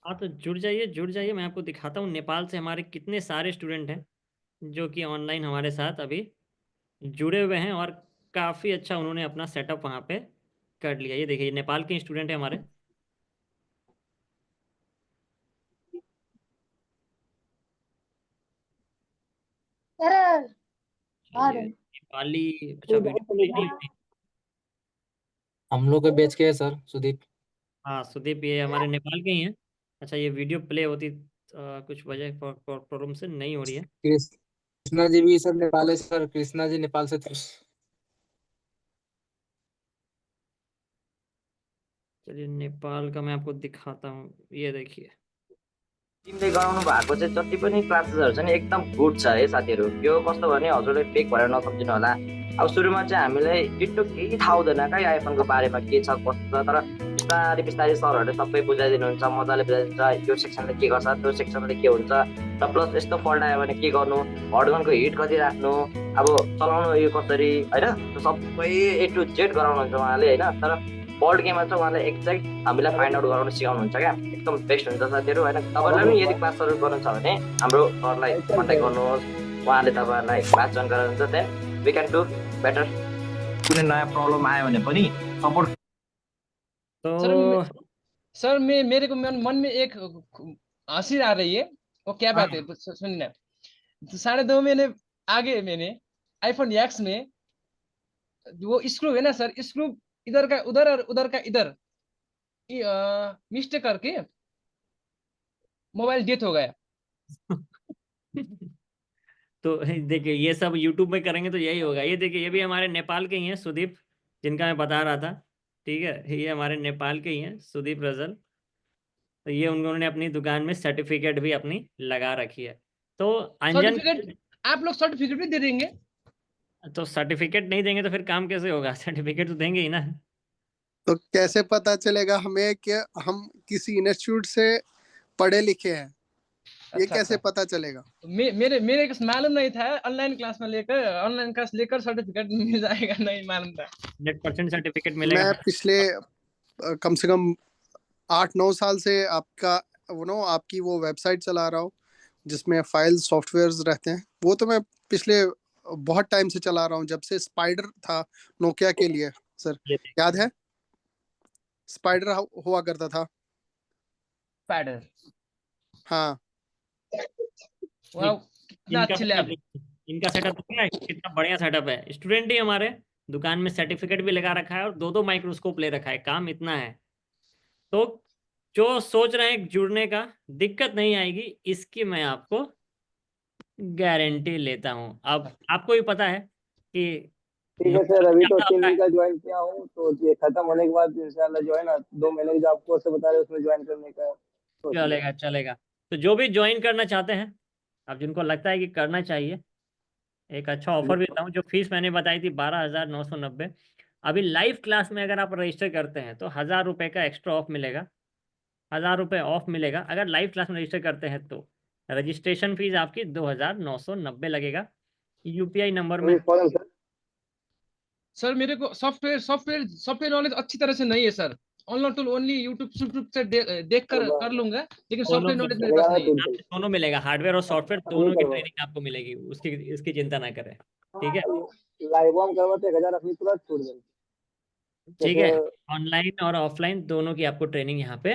हाँ तो जुड़ जाइए जुड़ जाइए, मैं आपको दिखाता हूँ नेपाल से हमारे कितने सारे स्टूडेंट हैं जो कि ऑनलाइन हमारे साथ अभी जुड़े हुए हैं, और काफ़ी अच्छा उन्होंने अपना सेटअप वहाँ पे कर लिया। ये देखिए, ये नेपाल के स्टूडेंट हैं हमारे। ये नेपाली, अच्छा वीडियो प्ले नहीं होती। हम लोग के बैच के है सर, सुदीप। हाँ सुदीप, ये हमारे नेपाल के ही हैं। अच्छा, ये वीडियो प्ले होती कुछ वजह प्रॉब्लम से नहीं हो रही है। कृष्णा जी भी सर नेपाल है सर, कृष्णा जी नेपाल से थे। चलिए नेपाल का मैं आपको दिखाता हूँ, ये देखिए। टिमले गराउनु भएको चाहिँ जति पनि क्लासेसहरू छ नि एकदम गुड छ है साथीहरू। यो कस्तो भने हजुरले फेक भएर नसम्झिनु होला। अब सुरुमा चाहिँ हामीलाई डिट्टो केही थाहा हुँदैन क्या आइफोनको बारेमा के छ कस्तो छ, तर बिस्तारै बिस्तारै सरहरूले सबै बुझाइदिनुहुन्छ, मजाले बुझाइदिन्छ। यो सेक्सनले के गर्छ, त्यो सेक्सनले के हुन्छ, र प्लस यस्तो फल्ट आयो भने के गर्नु, हर्डगनको हिट कति राख्नु, अब चलाउनु यो कसरी होइन, सबै A to Z गराउनुहुन्छ उहाँले होइन। तर बोर्ड गेममा चाहिँ उहाँले एक्ज्याक्ट हामीलाई फाइन्ड आउट गराउन सिकाउनुहुन्छ क्या, एकदम बेस्ट हुन्छ साथीहरू होइन। तपाईँलाई पनि यदि क्लासहरू गर्नु छ भने हाम्रो सरलाई कन्ट्याक्ट गर्नुहोस्, उहाँले तपाईँहरूलाई क्लास जोइन गराउनुहुन्छ। Then we can do better. कुनै नयाँ प्रब्लम आयो भने पनि सपोर्ट। तो सर मेरे को मन में एक हंसी आ रही है। वो क्या बात है सुनना। 2.5 महीने आगे मैंने आईफोन एक्स में वो स्क्रू है ना सर, स्क्रू इधर का उधर और उधर का इधर मिस्टेक करके मोबाइल डेथ हो गया। तो देखिए, ये सब यूट्यूब में करेंगे तो यही होगा। ये देखिए, ये भी हमारे नेपाल के ही हैं, सुदीप, जिनका मैं बता रहा था। ठीक है, ये हमारे नेपाल के ही हैं, सुदीप रजल। तो ये उन्होंने अपनी दुकान में सर्टिफिकेट भी अपनी लगा रखी है। तो अंजन, सर्टिफिकेट आप लोग सर्टिफिकेट भी दे देंगे? तो सर्टिफिकेट नहीं देंगे तो फिर काम कैसे होगा? सर्टिफिकेट तो देंगे ही ना। तो कैसे पता चलेगा हमें कि हम किसी इंस्टीट्यूट से पढ़े लिखे हैं? ये कैसे पता चलेगा? मेरे को मालूम नहीं था। ऑनलाइन क्लास लेकर सर्टिफिकेट मिल जाएगा, नहीं मालूम था। 100% सर्टिफिकेट मिलेगा। मैं पिछले कम से कम 8-9 साल से आपकी वो वेबसाइट चला रहा हूँ जिसमें फाइल सॉफ्टवेयर्स रहते हैं। वो तो मैं पिछले बहुत टाइम से चला रहा हूँ, जब से स्पाइडर था नोकिया के लिए। सर याद है स्पाइडर हुआ करता था? स्पाइडर, हाँ। इनका सेटअप कितना बढ़िया सेटअप है। स्टूडेंट ही हमारे दुकान में सर्टिफिकेट भी लगा रखा है और 2-2 माइक्रोस्कोप ले रखा है। काम इतना है, तो जो सोच रहे हैं जुड़ने का, दिक्कत नहीं आएगी, इसकी मैं आपको गारंटी लेता हूं। अब आपको भी पता है कि ठीक है सर, अभी तो 3 दिन का ज्वाइन किया हूँ, तो ये खत्म होने के बाद इंशाल्लाह जो है ना 2 महीने के जो आप कोर्स बता रहे हैं उसमें ज्वाइन करने का सोच लिया। चलेगा चलेगा। तो जो भी ज्वाइन करना चाहते हैं, अब जिनको लगता है कि करना चाहिए, एक अच्छा ऑफर भी देता हूँ। जो फीस मैंने बताई थी 12,990, अभी लाइव क्लास में अगर आप रजिस्टर करते हैं तो 1,000 रुपये का एक्स्ट्रा ऑफ मिलेगा, 1,000 रुपये ऑफ मिलेगा अगर लाइव क्लास में रजिस्टर करते हैं। तो रजिस्ट्रेशन फीस आपकी 2,990 लगेगा। यूपीआई नंबर में सर मेरे को सॉफ्टवेयर नॉलेज अच्छी तरह से नहीं है sir. Online tool only YouTube से देख कर लूंगा, लेकिन सॉफ्टवेयर नॉलेज मेरे पास नहीं है। दोनों मिलेगा, हार्डवेयर और सॉफ्टवेयर दोनों की ट्रेनिंग आपको मिलेगी, उसकी इसकी चिंता ना करें। ठीक है, लाइव ऑन करवाते 1000 अपनी तुरंत छूट देंगे। ठीक है। ऑनलाइन और ऑफलाइन दोनों की आपको ट्रेनिंग यहाँ पे